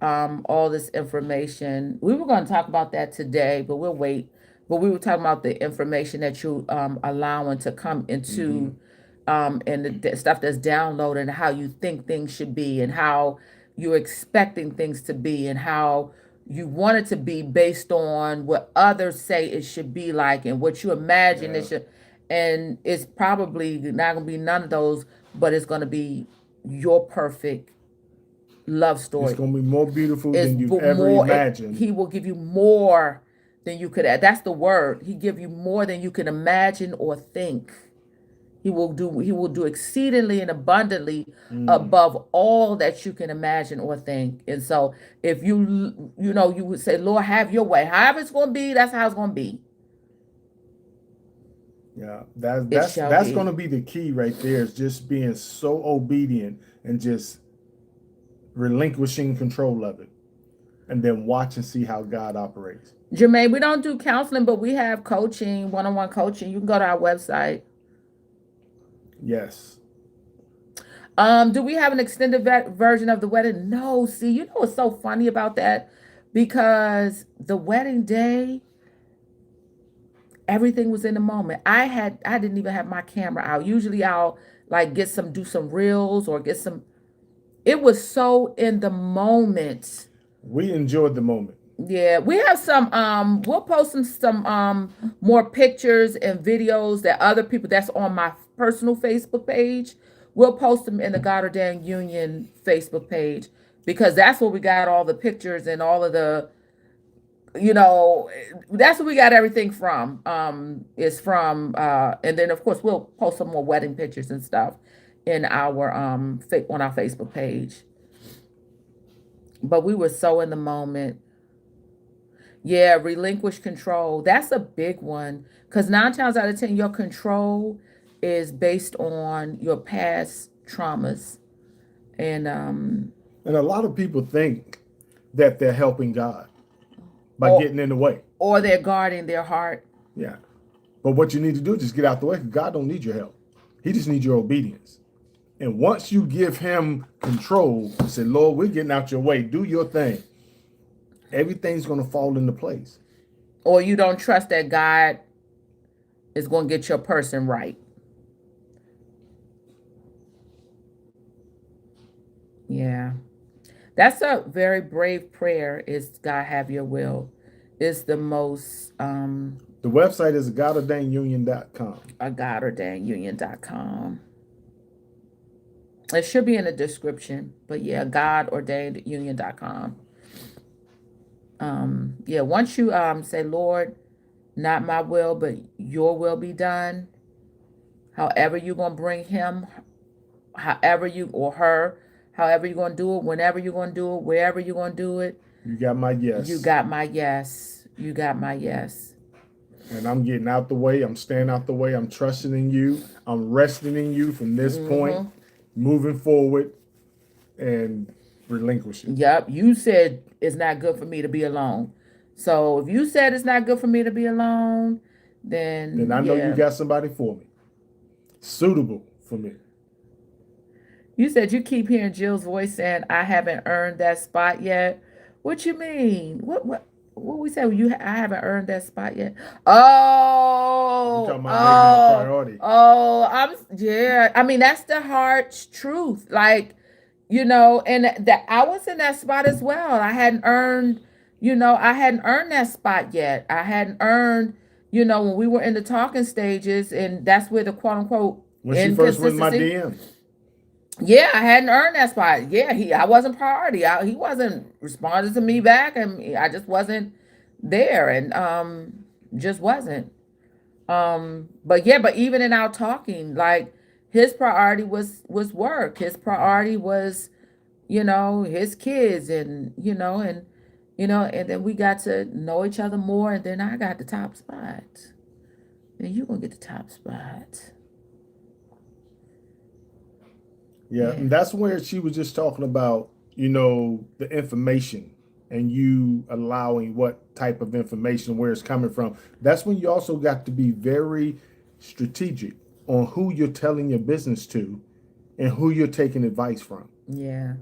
all this information. We were going to talk about that today, but we'll wait. But we were talking about the information that you allowing to come into and the stuff that's downloaded and how you think things should be and how you're expecting things to be and how you want it to be based on what others say it should be like and what you imagine it Yeah. should. And it's probably not going to be none of those, but it's going to be your perfect love It's story. going to be more beautiful Is than you've ever imagined. He will give you more than you could. That's the word. He give you more than you can imagine or think. He will do. He will do exceedingly and abundantly above all that you can imagine or think. And so, if you would say, "Lord, have your way." However it's going to be, that's how it's going to be. Yeah, It that's shall that's be. going to be the key right there. Is just being so obedient and just relinquishing control of it, and then watch and see how God operates. Jermaine, we don't do counseling, but we have coaching, one-on-one coaching. You can go to our website. Yes. Do we have an extended version of the wedding? No. See, you know what's so funny about that? Because the wedding day, everything was in the moment. I didn't even have my camera out. Usually I'll like do some reels or get some. It was so in the moment. We enjoyed the moment. Yeah, we have some we'll post some more pictures and videos that other people that's on my personal Facebook page. We'll post them in the God-Ordained Union Facebook page because that's where we got all the pictures and all of the that's where we got everything from. Is from and then of course we'll post some more wedding pictures and stuff in our on our Facebook page. But we were so in the moment. Yeah, relinquish control. That's a big one. Because 9 times out of 10, your control is based on your past traumas. And a lot of people think that they're helping God by Or, getting in the way. or they're guarding their heart. Yeah. But what you need to do is just get out the way because God don't need your help. He just needs your obedience. And once you give him control, say, Lord, we're getting out your way. Do your thing. Everything's going to fall into place. Or you don't trust that God is going to get your person right. Yeah. That's a very brave prayer is God have your will. It's the most The website is GodOrdainedUnion.com. GodOrdainedUnion.com. It should be in the description, but yeah, GodOrdainedUnion.com. Yeah, once you say, Lord, not my will, but your will be done. However you're gonna bring him, however you or her, however you're gonna do it, whenever you're gonna do it, wherever you're gonna do it. You got my yes. You got my yes. You got my yes. And I'm getting out the way. I'm staying out the way. I'm trusting in you. I'm resting in you from this point, moving forward and relinquishing. Yep. You said it's not good for me to be alone. So if you said it's not good for me to be alone, then I know you got somebody for me. Suitable for me. You said you keep hearing Jill's voice saying, I haven't earned that spot yet. What you mean? What we say? I haven't earned that spot yet. You're talking about making a priority. Yeah. I mean, that's the hard truth. Like, and that I was in that spot as well. I hadn't earned that spot yet. I hadn't earned, when we were in the talking stages, and that's where the quote unquote When she first went in my inconsistency. DMs. Yeah, I hadn't earned that spot. Yeah, I wasn't priority. He wasn't responding to me back, and I just wasn't there, and just wasn't. But yeah, but even in our talking, like his priority was work. His priority was, his kids, and and then we got to know each other more, and then I got the top spot, and you gonna get the top spot. Yeah, Yeah. and that's where she was just talking about, the information and you allowing what type of information, where it's coming from. That's when you also got to be very strategic on who you're telling your business to and who you're taking advice from. Yeah.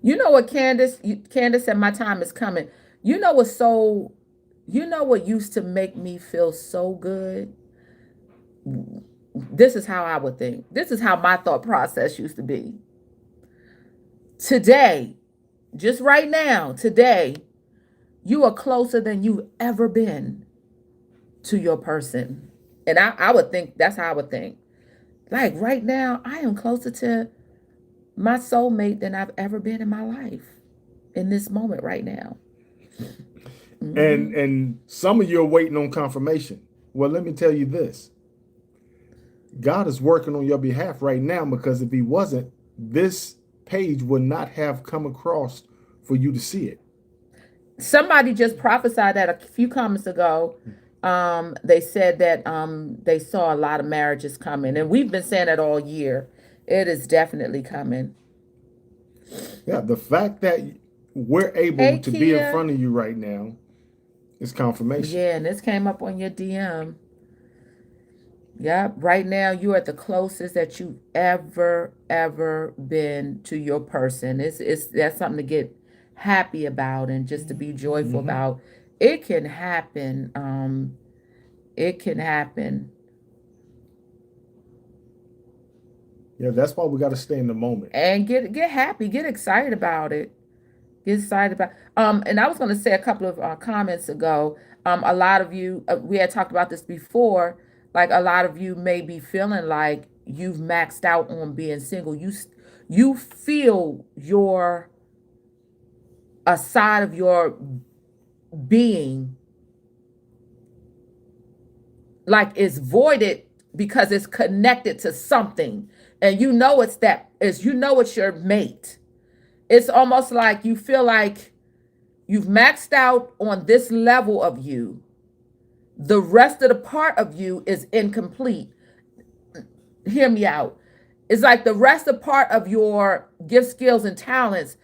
You know what, Candace said, my time is coming. You know what's so, what used to make me feel so good? This is how I would think. This is how my thought process used to be. Today, just right now, today, you are closer than you've ever been to your person. And I would think that's how I would think. Like right now, I am closer to my soulmate than I've ever been in my life in this moment right now. And Hmm. and some of you are waiting on confirmation. Well, let me tell you this. God is working on your behalf right now, because if he wasn't, this page would not have come across for you to see it. Somebody just prophesied that a few comments ago. They said that they saw a lot of marriages coming, and we've been saying it all year. It is definitely coming. Yeah, the fact that we're able Hey, to be in Kia. front of you right now is confirmation. Yeah, and this came up on your DM. Yep, right now you're at the closest that you've ever been to your person. It's That's something to get happy about and just to be joyful Hmm. about. It can happen. It can happen. Yeah, that's why we got to stay in the moment. And get happy, get excited about it. Get excited about. And I was going to say a couple of comments ago. A lot of you, we had talked about this before. Like a lot of you may be feeling like you've maxed out on being single. You feel your a side of your being like it's voided because it's connected to something, and it's your mate. It's almost like you feel like you've maxed out on this level of you. The rest of the part of you is incomplete. Hear me out. It's like the rest of part of your gift, skills, and talents,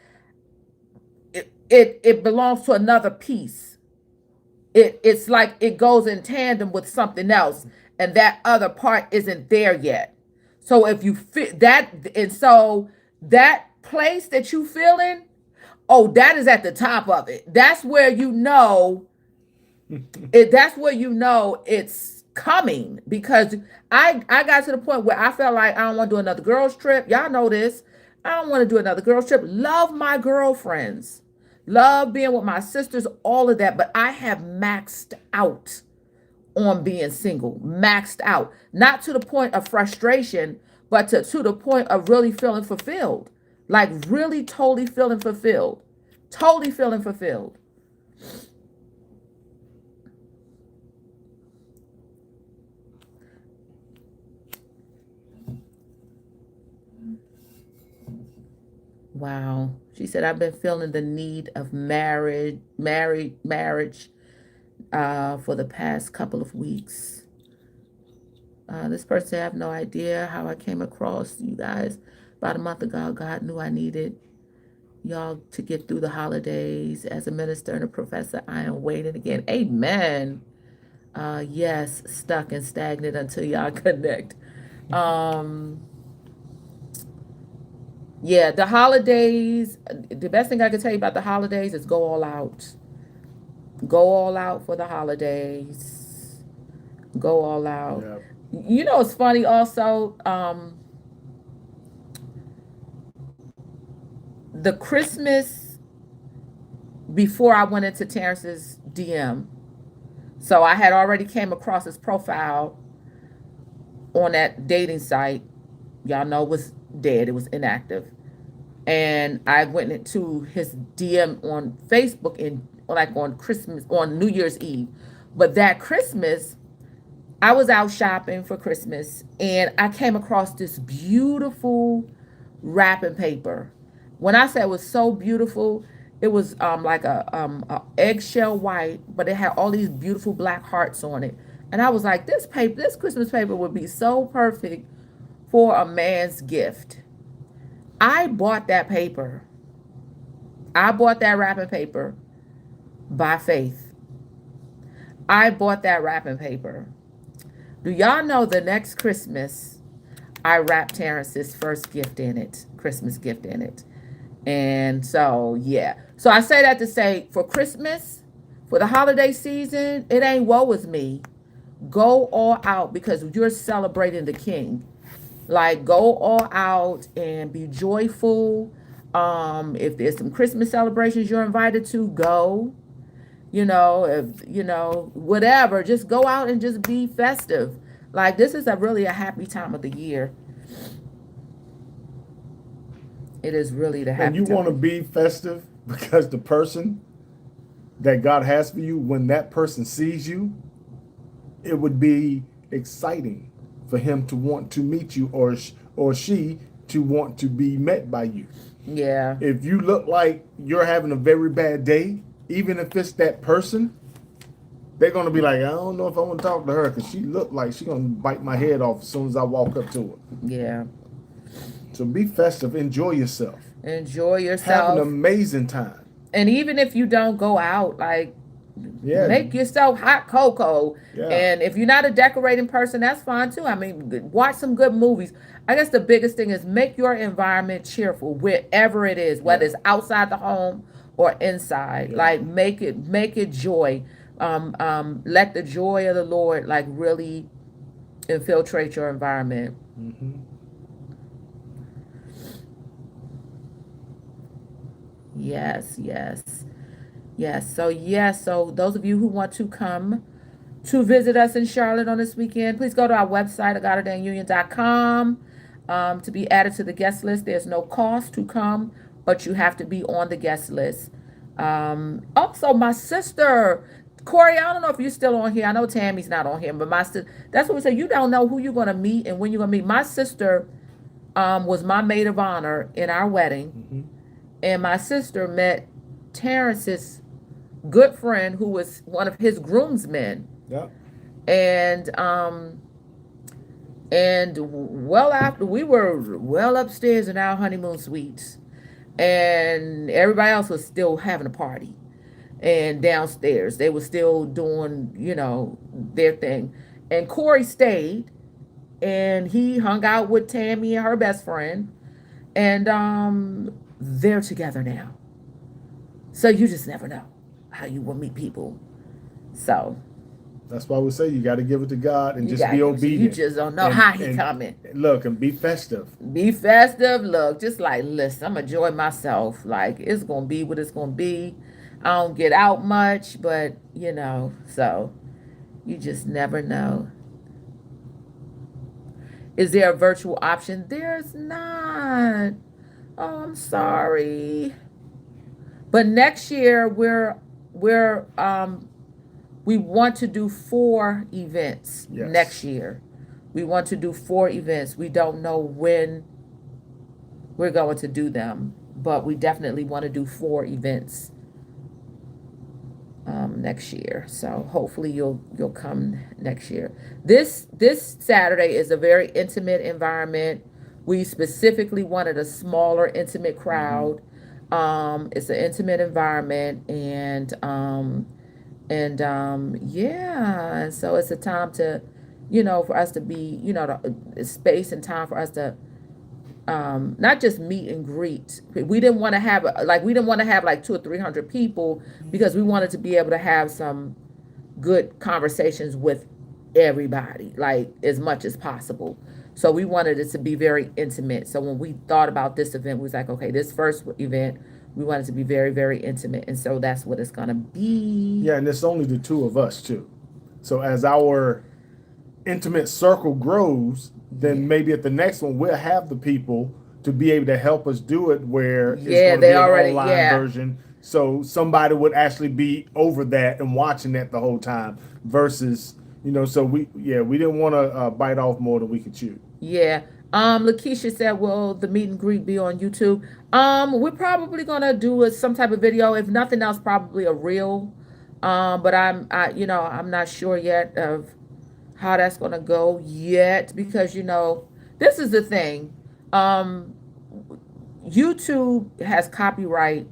it belongs to another piece. It's like it goes in tandem with something else, and that other part isn't there yet. So if you fit that, and so that place that you feel in, oh, that is at the top of it. That's where you know it's coming, because I got to the point where I felt like I don't want to do another girls trip. Y'all know this. I don't want to do another girls trip. Love my girlfriends. Love being with my sisters, all of that, but I have maxed out on being single. Maxed out. Not to the point of frustration, but to the point of really feeling fulfilled. Like really totally feeling fulfilled. Totally feeling fulfilled. Wow. She said, I've been feeling the need of marriage for the past couple of weeks. This person said, I have no idea how I came across you guys. About a month ago, God knew I needed y'all to get through the holidays. As a minister and a professor, I am waiting again. Amen. Yes, stuck and stagnant until y'all connect. Um, yeah, the holidays, the best thing I can tell you about the holidays is go all out. Go all out for the holidays. Go all out. Yeah. It's funny also, the Christmas before I went into Terrence's DM, So I had already came across his profile on that dating site. Y'all know it was dead. It was inactive. And I went into his DM on Facebook in like on Christmas, on New Year's Eve. But that Christmas, I was out shopping for Christmas and I came across this beautiful wrapping paper. When I say it was so beautiful, it was like a eggshell white, but it had all these beautiful black hearts on it. And I was like, this paper, this Christmas paper would be so perfect for a man's gift. I bought that paper. I bought that wrapping paper by faith. I bought that wrapping paper. Do y'all know the next Christmas I wrapped Terrence's first gift in it, Christmas gift in it. And so, yeah. So I say that to say for Christmas, for the holiday season, it ain't woe is me. Go all out because you're celebrating the King. Like, go all out and be joyful. If there's some Christmas celebrations you're invited to, go. If whatever, just go out and just be festive. Like, this is a really a happy time of the year. It is really the And happy you want to time. be festive because the person that God has for you, when that person sees you, it would be exciting for him to want to meet you, or she to want to be met by you. Yeah. If you look like you're having a very bad day, even if it's that person, they're gonna be like, I don't know if I want to talk to her because she looked like she's gonna bite my head off as soon as I walk up to her. Yeah. So be festive, enjoy yourself, Enjoy have an yourself. amazing time. And even if you don't go out, like, Yeah, make yourself hot cocoa. yeah, And if you're not a decorating person, that's fine too. I mean, watch some good movies. I guess the biggest thing is make your environment cheerful wherever it is, whether yeah, it's outside the home or inside. yeah. Like, make it joy. Let the joy of the Lord like really infiltrate your environment. Hmm. Yes, yes. Yes. So yes. So those of you who want to come to visit us in Charlotte on this weekend, please go to our website at GodOrdainedUnion.com to be added to the guest list. There's no cost to come, but you have to be on the guest list. Also, my sister, Corey, I don't know if you're still on here. I know Tammy's not on here, but my sister, that's what we say. You don't know who you're going to meet and when you're going to meet. My sister was my maid of honor in our wedding, Hmm. and my sister met Terrence's good friend who was one of his groomsmen, Yeah. and well after we were well upstairs in our honeymoon suites, and everybody else was still having a party, and downstairs they were still doing their thing, and Corey stayed and he hung out with Tammy and her best friend, and they're together now. So you just never know how you will meet people. So That's why we say you got to give it to God and you just be got you obedient. just don't know And how he coming. look and be festive. Be festive. Look, just like listen, I'm enjoy myself. Like it's gonna be what it's gonna be. I don't get out much, but so you just never know. Is there a virtual option? There's not. Oh, I'm sorry. But next year we're we want to do 4 events next Yes. year. We want to do 4 events. We don't know when we're going to do them, but we definitely want to do 4 events next year. So hopefully you'll come next year. This Saturday is a very intimate environment. We specifically wanted a smaller, intimate Hmm. crowd. It's an intimate environment, and yeah, and so it's a time to, for us to be, space and time for us to not just meet and greet. We didn't want to have like 200 or 300 people because we wanted to be able to have some good conversations with everybody, like as much as possible. So we wanted it to be very intimate. So when we thought about this event, we was like, okay, this first event, we wanted to be very, very intimate, and so that's what it's gonna be. Yeah, and it's only the two of us too. So as our intimate circle grows, Yeah. then maybe at the next one we'll have the people to be able to help us do it where it's Yeah, going to they be an already, online yeah. version. So somebody would actually be over that and watching that the whole time versus, so we didn't want to bite off more than we could chew. Yeah. Lakeisha said, "Will the meet and greet be on YouTube?" We're probably gonna do some type of video. If nothing else, probably a reel. But I'm not sure yet of how that's gonna go yet because this is the thing. Um, YouTube has copyright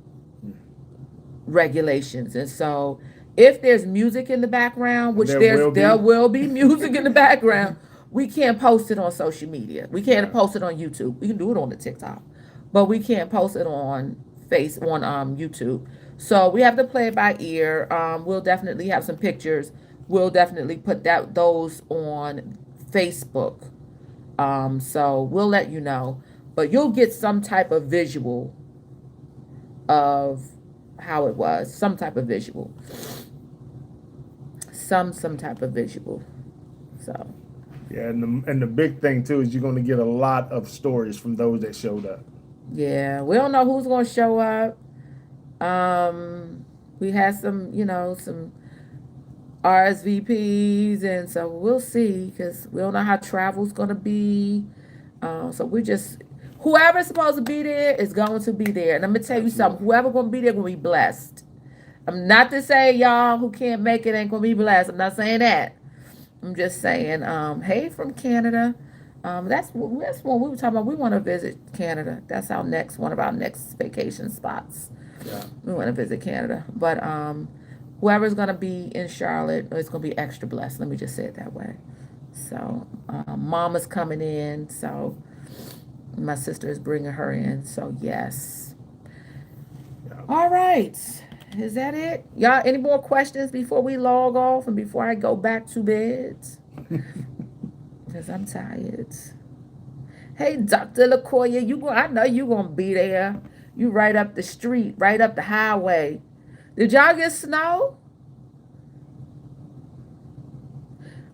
regulations, and so if there's music in the background, And which there will there be. will be music in the background, we can't post it on social media. We can't Yeah. post it on YouTube. We can do it on the TikTok, but we can't post it on YouTube. So we have to play it by ear. We'll definitely have some pictures. We'll definitely put those on Facebook. So we'll let you know, but you'll get some type of visual of how it was, some type of visual, some type of visual. So Yeah, and the big thing too is you're going to get a lot of stories from those that showed up. yeah, we don't know who's gonna show up. We had some RSVPs, and so we'll see because we don't know how travel's gonna be. So we just whoever's supposed to be there is going to be there, and I'm gonna tell you something. Absolutely. Whoever gonna be there gonna be blessed. I'm not to say y'all who can't make it ain't gonna be blessed. I'm not saying that. I'm just saying, hey from Canada. That's what we were talking about. We want to visit Canada. That's one of our next vacation spots. Yeah. We want to visit Canada. But whoever's gonna be in Charlotte is gonna be extra blessed. Let me just say it that way. So Mama's coming in. So my sister is bringing her in. So yes. Yeah. All right. Is that it? Y'all, any more questions before we log off and before I go back to bed? Because I'm tired. Hey, Dr. LaCoya, I know you gonna be there. You right up the street, right up the highway. Did y'all get snow?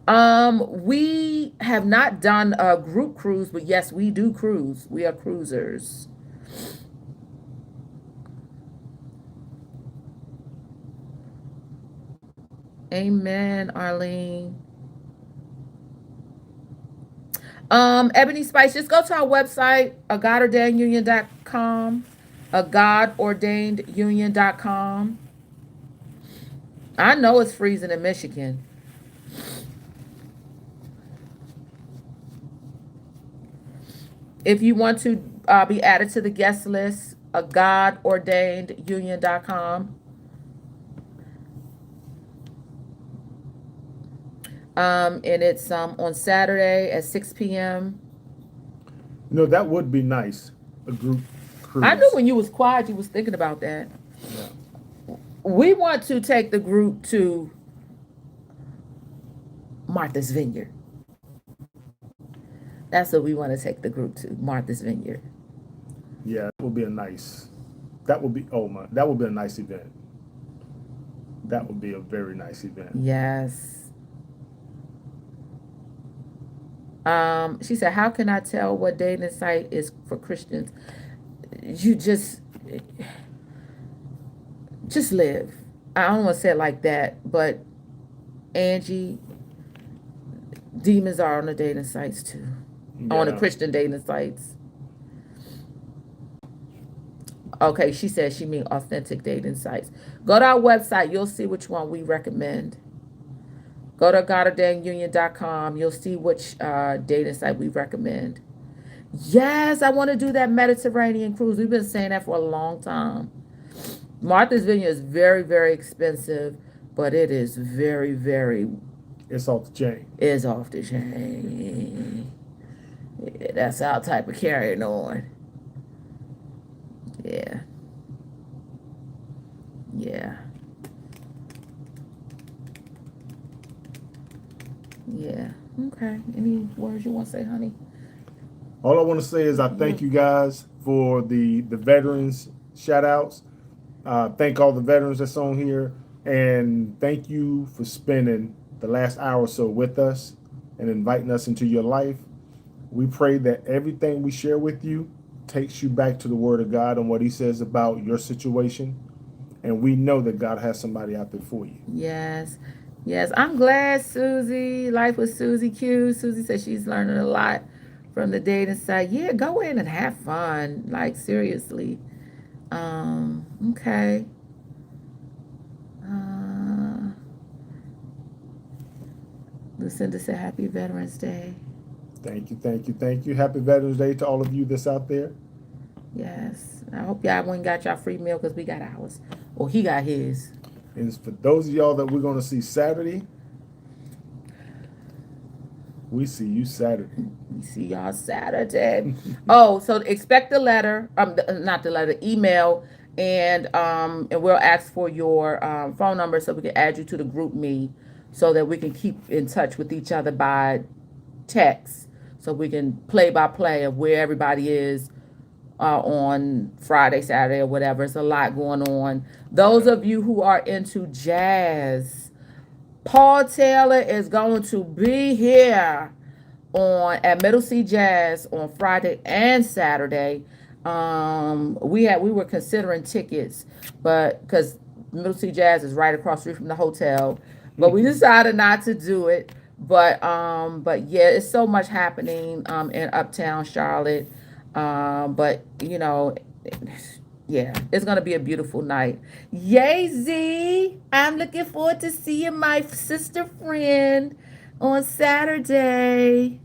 We have not done a group cruise, but yes, we do cruise. We are cruisers. Amen, Arlene. Ebony Spice, just go to our website, godordainedunion.com, godordainedunion.com. I know it's freezing in Michigan. If you want to be added to the guest list, godordainedunion.com. And it's on Saturday at 6 p.m. That would be nice. A group cruise. I knew when you was quiet, you was thinking about that. Yeah. We want to take the group to Martha's Vineyard. That's what we want to take the group to, Martha's Vineyard. Yeah, that would be a nice. That would be that would be a nice event. That would be a very nice event. Yes. She said, "How can I tell what dating site is for Christians? You just live." I don't want to say it like that, but Angie, demons are on the dating sites too, on the Yeah. Christian dating sites. Okay, she said she mean authentic dating sites. Go to our website. You'll see which one we recommend. Go to godordainedunion.com. You'll see which dating site we recommend. Yes, I want to do that Mediterranean cruise. We've been saying that for a long time. Martha's Vineyard is very, very expensive, but it is very, very. It's off the chain. Is off the chain. Yeah, that's our type of carrying on. Yeah. Yeah. Yeah. Okay. Any words you want to say, honey? All I want to say is I thank you guys for the veterans shout outs. Thank all the veterans that's on here, and thank you for spending the last hour or so with us and inviting us into your life. We pray that everything we share with you takes you back to the Word of God and what He says about your situation. And we know that God has somebody out there for you. Yes. Yes. I'm glad Susie, Life with Susie Q. Susie said she's learning a lot from the dating site. Yeah, go in and have fun. Like seriously. Okay. Uh Lucinda said happy Veterans Day. Thank you, thank you, thank you. Happy Veterans Day to all of you that's out there. Yes. I hope y'all went and got y'all free meal because we got ours. Or he got his. And for those of y'all that we're going to see Saturday, we see you Saturday. We see y'all Saturday. Oh, so expect the letter, not the letter, email, and we'll ask for your phone number so we can add you to the group me, so that we can keep in touch with each other by text, so we can play by play of where everybody is on Friday, Saturday, or whatever. It's a lot going on. Those of you who are into jazz, Paul Taylor is going to be here on at Middle Sea Jazz on Friday and Saturday. We were considering tickets, but because Middle Sea Jazz is right across the street from the hotel, but we decided not to do it. But yeah, it's so much happening in Uptown Charlotte. But you know, yeah, it's gonna be a beautiful night. Yay, Z! I'm looking forward to seeing my sister friend on Saturday.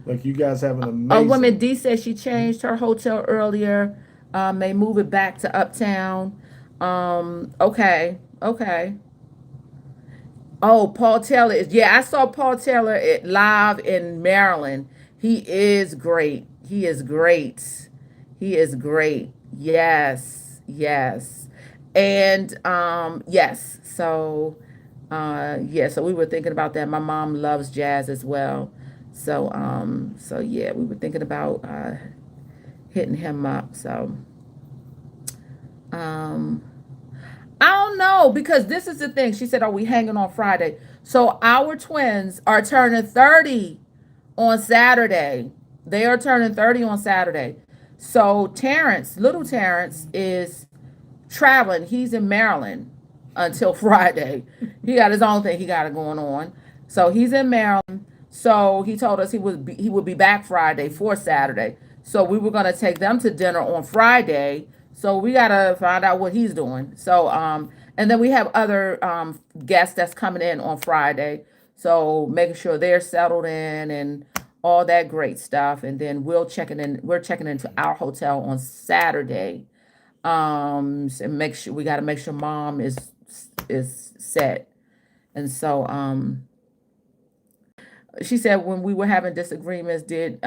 Look, you guys have an A woman amazing. D said she changed her hotel earlier. May move it back to Uptown. Okay, okay. Oh, Paul Taylor is, yeah, I saw Paul Taylor live in Maryland. He is great. He is great. He is great. Yes, yes. And yes, so yeah, so we were thinking about that. My mom loves jazz as well. So yeah, we were thinking about hitting him up. So um I don't know, because this is the thing. She said, "Are we hanging on Friday?" So our twins are turning 30 on Saturday. They are turning 30 on Saturday. So Terrence, little Terrence, is traveling. He's in Maryland until Friday. He got his own thing he got it going on. So he's in Maryland. So he told us he would be back Friday for Saturday. So we were gonna take them to dinner on Friday. So we gotta find out what he's doing. So and then we have other guests that's coming in on Friday. So making sure they're settled in and all that great stuff. And then we're checking into our hotel on Saturday. And make sure we got to make sure mom is set. And so she said when we were having disagreements, did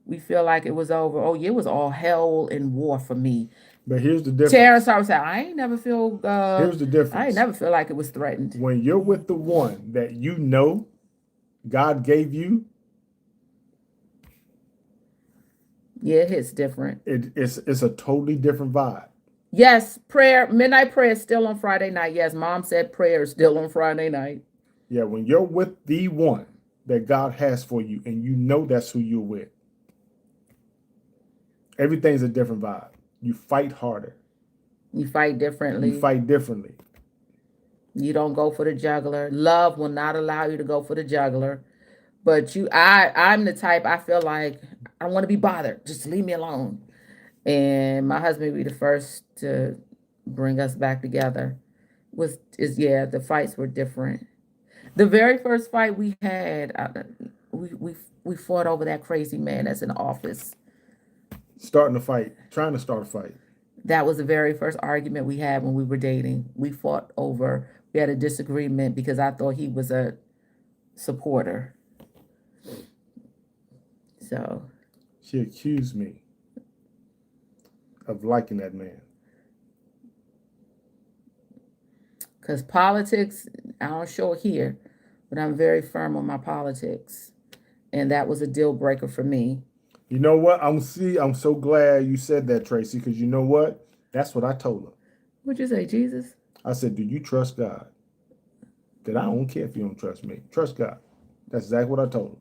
we feel like it was over? Oh yeah, it was all hell and war for me. But here's the Tara difference. started saying, I ain't never feel Here's the I ain't difference. never feel like it was threatened. When you're with the one that you know God gave you, Yeah, it hits different. it's a totally different vibe. Yes, midnight prayer is still on Friday night. Yes, mom said prayer is still on Friday night. Yeah, when you're with the one that God has for you and you know that's who you're with, everything's a different vibe. You fight harder. You fight differently. You fight differently. You don't go for the juggler. Love will not allow you to go for the juggler. But I'm the type, I feel like I don't want to be bothered. Just leave me alone. And my husband would be the first to bring us back together. Yeah, the fights were different. The very first fight we had, we fought over that crazy man that's in the office. Starting a fight, trying to start a fight. That was the very first argument we had when we were dating. We had a disagreement because I thought he was a supporter. So She accused me of liking that man. because politics, I don't show it here, but I'm very firm on my politics. And that was a deal breaker for me. You know what? I'm so glad you said that, Tracy, because you know what? That's what I told her. What'd you say, Jesus? I said, "Do you trust God?" That I don't care if you don't trust me. Trust God. That's exactly what I told him.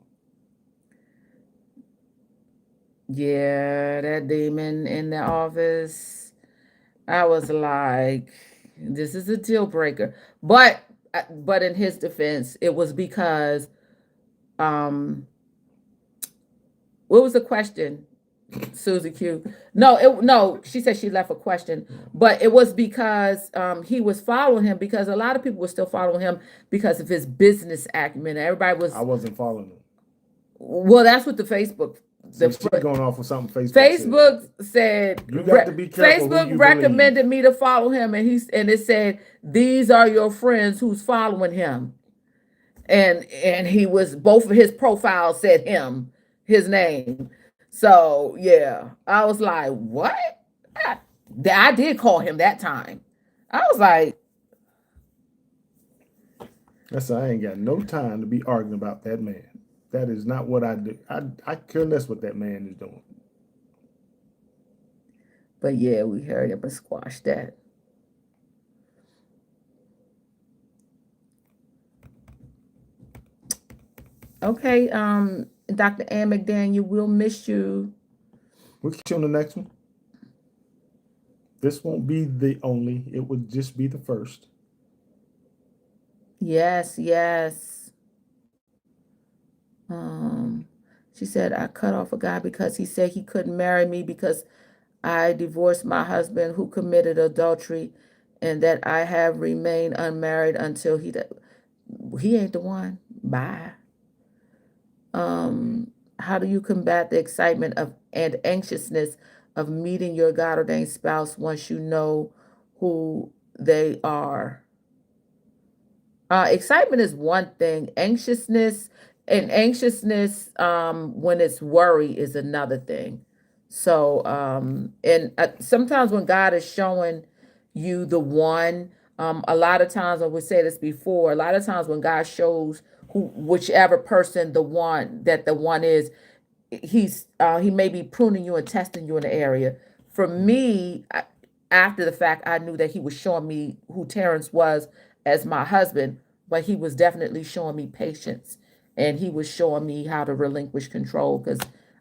Yeah, that demon in the office. I was like, this is a deal breaker. But in his defense, it was because um what was the question? Susie Q. No, she said she left a question, but it was because he was following him because a lot of people were still following him because of his business acumen. Everybody I was wasn't following him. well, that's what the Facebook See, the she going off with something Facebook said. Facebook said You got to be careful who Facebook you believe. recommended me to follow him, and it said these are your friends who's following him, and he was both of his profiles said his name. So yeah, I was like, what? I, I did call him that time. I was like, That's I ain't got no time to be arguing about that man. That is not what I do. I care less what that man is doing. but yeah, we hurried up and squashed that. Okay, Dr. Ann McDaniel, we'll miss you. We'll get you on the next one. This won't be the only. It would just be the first. Yes, yes. Um, she said I cut off a guy because he said he couldn't marry me because I divorced my husband who committed adultery, and that I have remained unmarried until he ain't the one. Bye. How do you combat the excitement of and anxiousness of meeting your God ordained spouse once you know who they are? Excitement is one thing. Anxiousness, when it's worry, is another thing. So, and sometimes when God is showing you the one, a lot of times, and we said this before, a lot of times when God shows whichever person the one is, he may be pruning you and testing you in the area. For me, after the fact, I knew that he was showing me who Terrence was as my husband, but he was definitely showing me patience, and he was showing me how to relinquish control because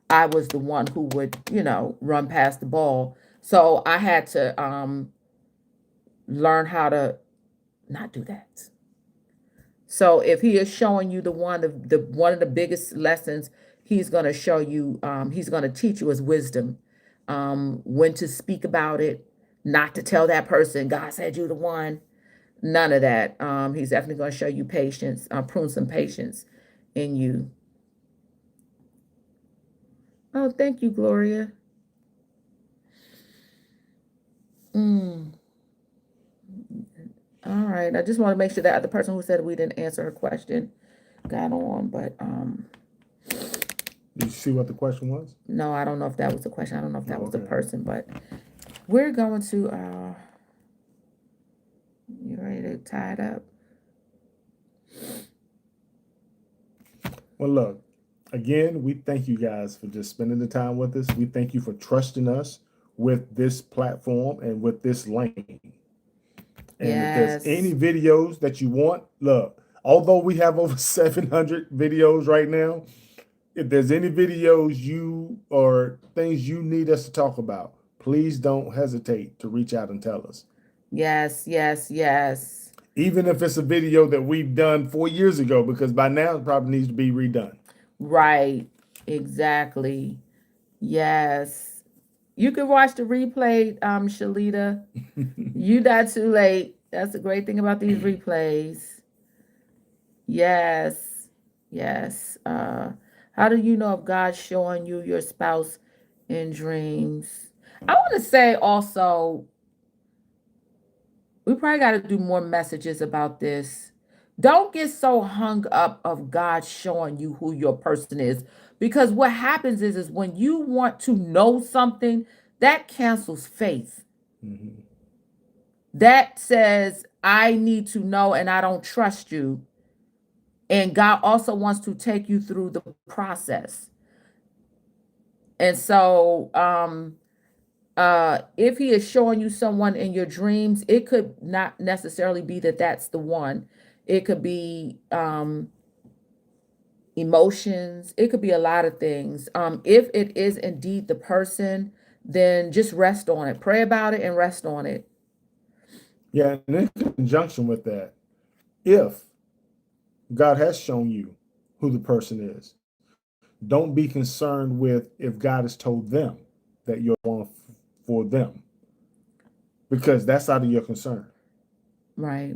I was the one who would, run past the ball. So I had to learn how to not do that. So if he is showing you the one of the biggest lessons he's going to show you, he's going to teach you his wisdom, when to speak about it, not to tell that person God said you the one. None of that. He's definitely going to show you patience, prune some patience in you. Oh, thank you, Gloria. Mm, all right. I just want to make sure that the person who said we didn't answer her question got on, but Did you see what the question was? no, I don't know if that was the question. I don't know if that Oh, was the okay. person, but we're going to you ready to tie it up? Well, look, again, we thank you guys for just spending the time with us. We thank you for trusting us with this platform and with this lane. And if there's any Yes. videos that you want, look, although we have over 700 videos right now, if there's any videos you or things you need us to talk about, please don't hesitate to reach out and tell us. Yes, yes, yes. Even if it's a video that we've done 4 years ago, because by now it probably needs to be redone. Right. Exactly. Yes. You can watch the replay, Shalita. You not too late. That's the great thing about these replays. Yes. Yes. How do you know if God's showing you your spouse in dreams? I want to say also, we probably got to do more messages about this. Don't get so hung up of God showing you who your person is, because what happens is when you want to know something, that cancels faith. Mhm. That says I need to know and I don't trust you. And God also wants to take you through the process. And so if he is showing you someone in your dreams, it could not necessarily be that that's the one. It could be emotions. It could be a lot of things. If it is indeed the person, then just rest on it. Pray about it and rest on it. Yeah, and in conjunction with that, if God has shown you who the person is, don't be concerned with if God has told them that you're one for them, because that's out of your concern. Right.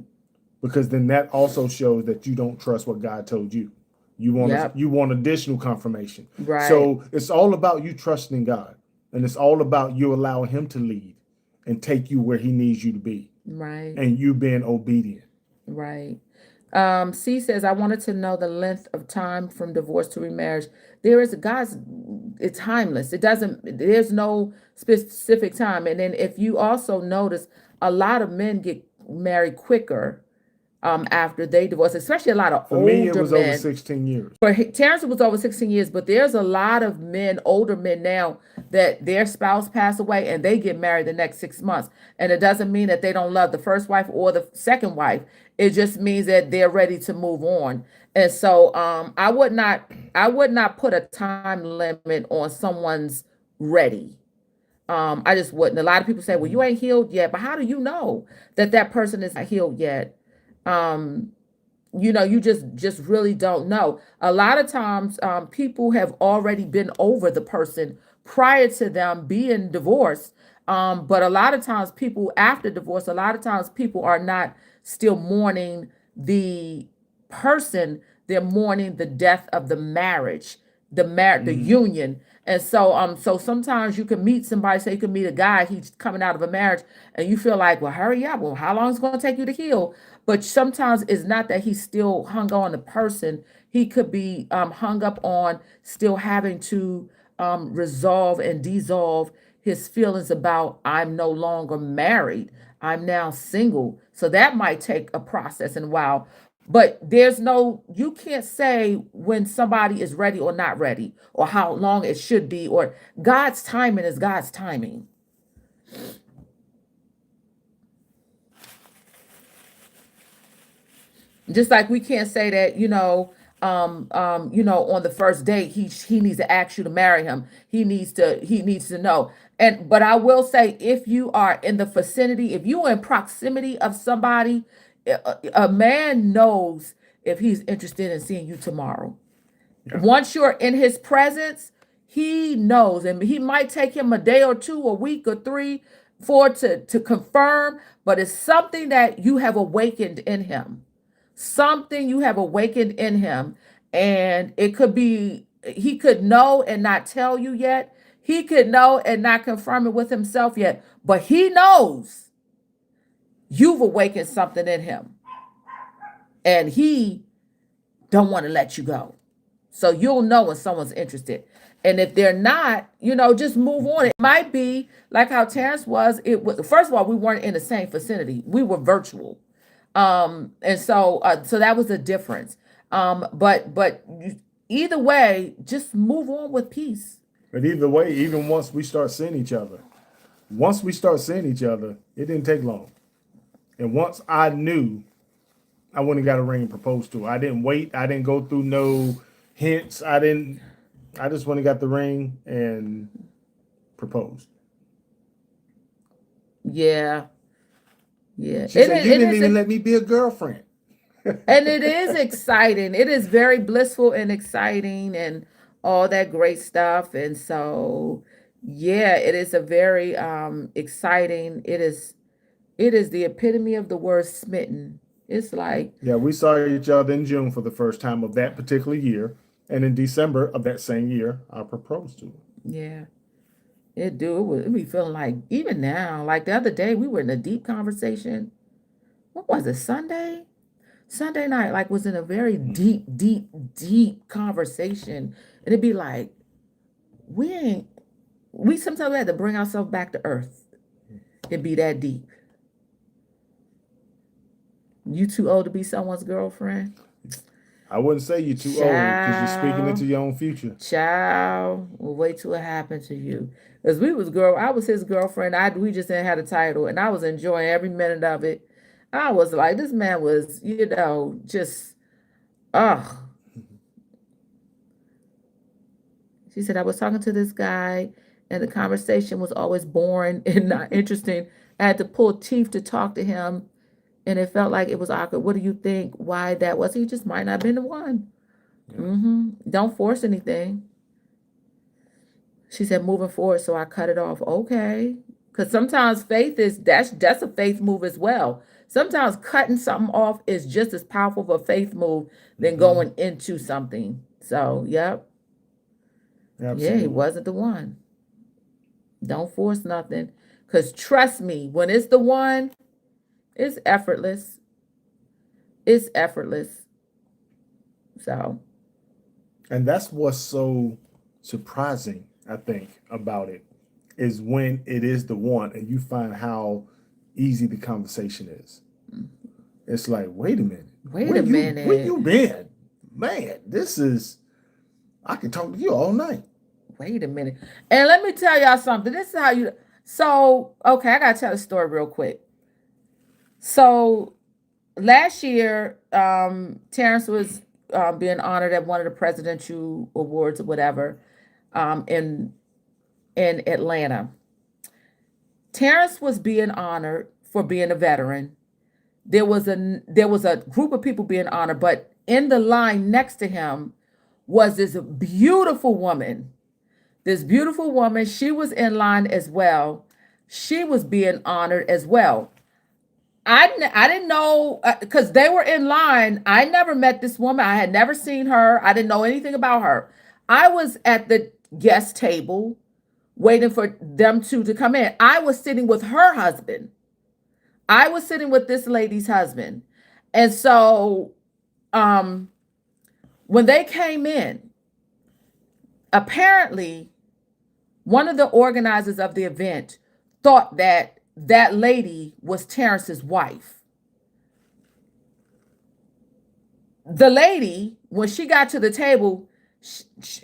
Because then that also shows that you don't trust what God told you. Yep. You want additional confirmation. Right. So it's all about you trusting God, and it's all about you allowing Him to lead and take you where He needs you to be, Right. and you being obedient. Right. C says, I wanted to know the length of time from divorce to remarriage. There is God's, it's timeless. It doesn't, there's no specific time. And then if you also notice, a lot of men get married quicker after they divorce, especially a lot of For me, it older was over men. 16 years. For Terrence, it was over 16 years, but there's a lot of men, older men now, that their spouse passed away and they get married the next 6 months. And it doesn't mean that they don't love the first wife or the second wife. It just means that they're ready to move on. And so I would not put a time limit on someone's ready. I just wouldn't. A lot of people say, well, you ain't healed yet, but how do you know that that person is not healed yet? Um, you just really don't know. A lot of times people have already been over the person prior to them being divorced, but a lot of times people after divorce, a lot of times people are not still mourning the person, they're mourning the death of the marriage, the Mm-hmm. union. And so sometimes you can meet somebody, say you can meet a guy, he's coming out of a marriage, and you feel like, well, hurry up, well, how long is it going to take you to heal? But sometimes it's not that he's still hung on the person. He could be hung up on still having to resolve and dissolve his feelings about, I'm no longer married. I'm now single. So that might take a process and a while. But you can't say when somebody is ready or not ready, or how long it should be, or God's timing is God's timing. Just like we can't say that, on the first date, he needs to ask you to marry him. He needs to know. And but I will say, if you are in the vicinity, if you are in proximity of somebody, a man knows if he's interested in seeing you tomorrow. Yeah. Once you're in his presence, he knows, and he might take him a day or two, a week or three, four to confirm, but it's something that you have awakened in him, something you have awakened in him. And it could be, he could know and not tell you yet. He could know and not confirm it with himself yet, but he knows you've awakened something in him, and he don't want to let you go. So you'll know when someone's interested. And if they're not, just move on. It might be like how Terrence was. It was, first of all, we weren't in the same vicinity. We were virtual. And so that was the difference. Either way, just move on with peace. But either way, even once we start seeing each other, it didn't take long. And once I knew, I went and got a ring and proposed to her. I didn't wait. I didn't go through no hints. I didn't. I just went and got the ring and proposed. Yeah. Yeah. She said, "You didn't even let me be a girlfriend." And it is exciting. It is very blissful and exciting and all that great stuff. And so, yeah, it is a very exciting. It is the epitome of the word smitten. It's like, Yeah, we saw each other in June for the first time of that particular year, and in December of that same year, I proposed to her. yeah, it be feeling like, even now, like the other day we were in a deep conversation. What was it, Sunday? Sunday night, like, was in a very deep, deep, deep conversation. And it'd be like, we ain't we sometimes have to bring ourselves back to earth. It'd be that deep. You too old to be someone's girlfriend? I wouldn't say you're too old because you're speaking into Child, your own future. child, well, wait till it happened to you. Because I was his girlfriend. We just didn't have a title, and I was enjoying every minute of it. I was like, this man was, just, ugh. She said, I was talking to this guy, and the conversation was always boring and not interesting. I had to pull teeth to talk to him, and it felt like it was awkward. What do you think? Why that was? He just might not have been the one. Yeah. Don't force anything. She said, moving forward, so I cut it off. Okay. Because sometimes that's a faith move as well. Sometimes cutting something off is just as powerful of a faith move than going into something. So, yep. Yeah, he Absolutely. wasn't the one. Don't force nothing. Because trust me, when it's the one, it's effortless. It's effortless. So, And that's what's so surprising, I think, about it is when it is the one and you find how easy the conversation is. It's like, wait a minute. wait a Where minute. you been? Man, this is I can talk to you all night. Wait a minute. And let me tell y'all something. This is how you. So, okay, I got to tell the story real quick. So, last year, Terrence was being honored at one of the presidential awards or whatever in Atlanta. Terrence was being honored for being a veteran. There was a group of people being honored, but in the line next to him was this beautiful woman. This beautiful woman, she was in line as well. She was being honored as well. I didn't know because they were in line. I never met this woman. I had never seen her. I didn't know anything about her. I was at the guest table waiting for them two to come in. I was sitting with her husband. I was sitting with this lady's husband. And so um when they came in, apparently one of the organizers of the event thought that that lady was Terrence's wife. The lady, when she got to the table,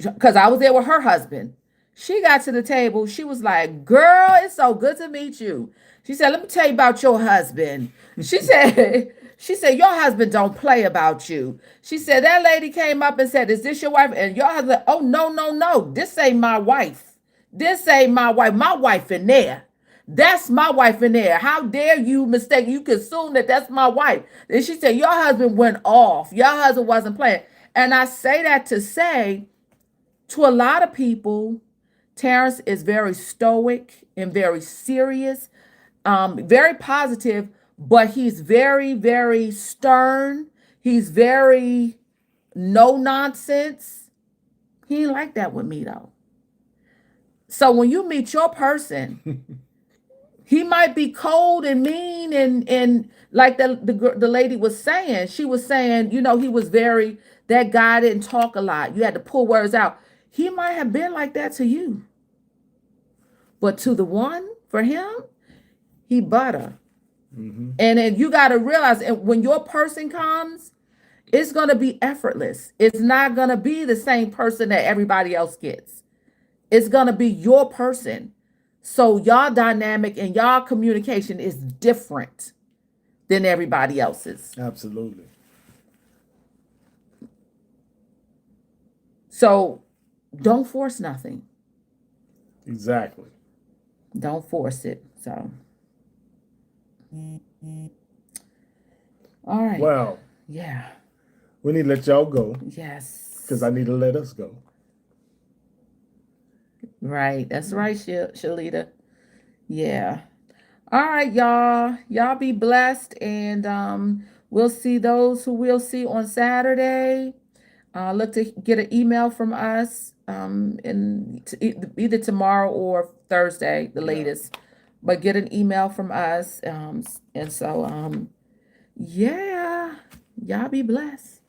because I was there with her husband, she got to the table. She was like, "Girl, it's so good to meet you." She said, "Let me tell you about your husband." She said, "She said your husband don't play about you." She said that lady came up and said, "Is this your wife?" And your husband, "Oh no, no, no, this ain't my wife. This ain't my wife. My wife in there." That's my wife in there. How dare you mistake? You can assume that that's my wife. And she said, your husband went off. Your husband wasn't playing. And I say that to say to a lot of people, Terrence is very stoic and very serious, very positive, but he's very, very stern. He's very no nonsense. He ain't like that with me though. So when you meet your person, he might be cold and mean and like the lady was saying, she was saying, he was very that guy didn't talk a lot. You had to pull words out. He might have been like that to you, but to the one for him, he butter. And then you got to realize, and when your person comes, it's going to be effortless. It's not going to be the same person that everybody else gets. It's going to be your person. So y'all dynamic and y'all communication is different than everybody else's. Absolutely. So don't force nothing. Exactly. Don't force it. So, all right. Well, Yeah. we need to let y'all go Yes. because I need to let us go. Right. That's right, Shalita. Yeah. All right, y'all. Y'all be blessed, and we'll see those who we'll see on Saturday. Look to get an email from us either tomorrow or Thursday, the Yeah. latest. But get an email from us, and so yeah, y'all be blessed.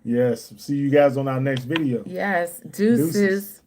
Yes. See you guys on our next video. Yes, Deuces. deuces.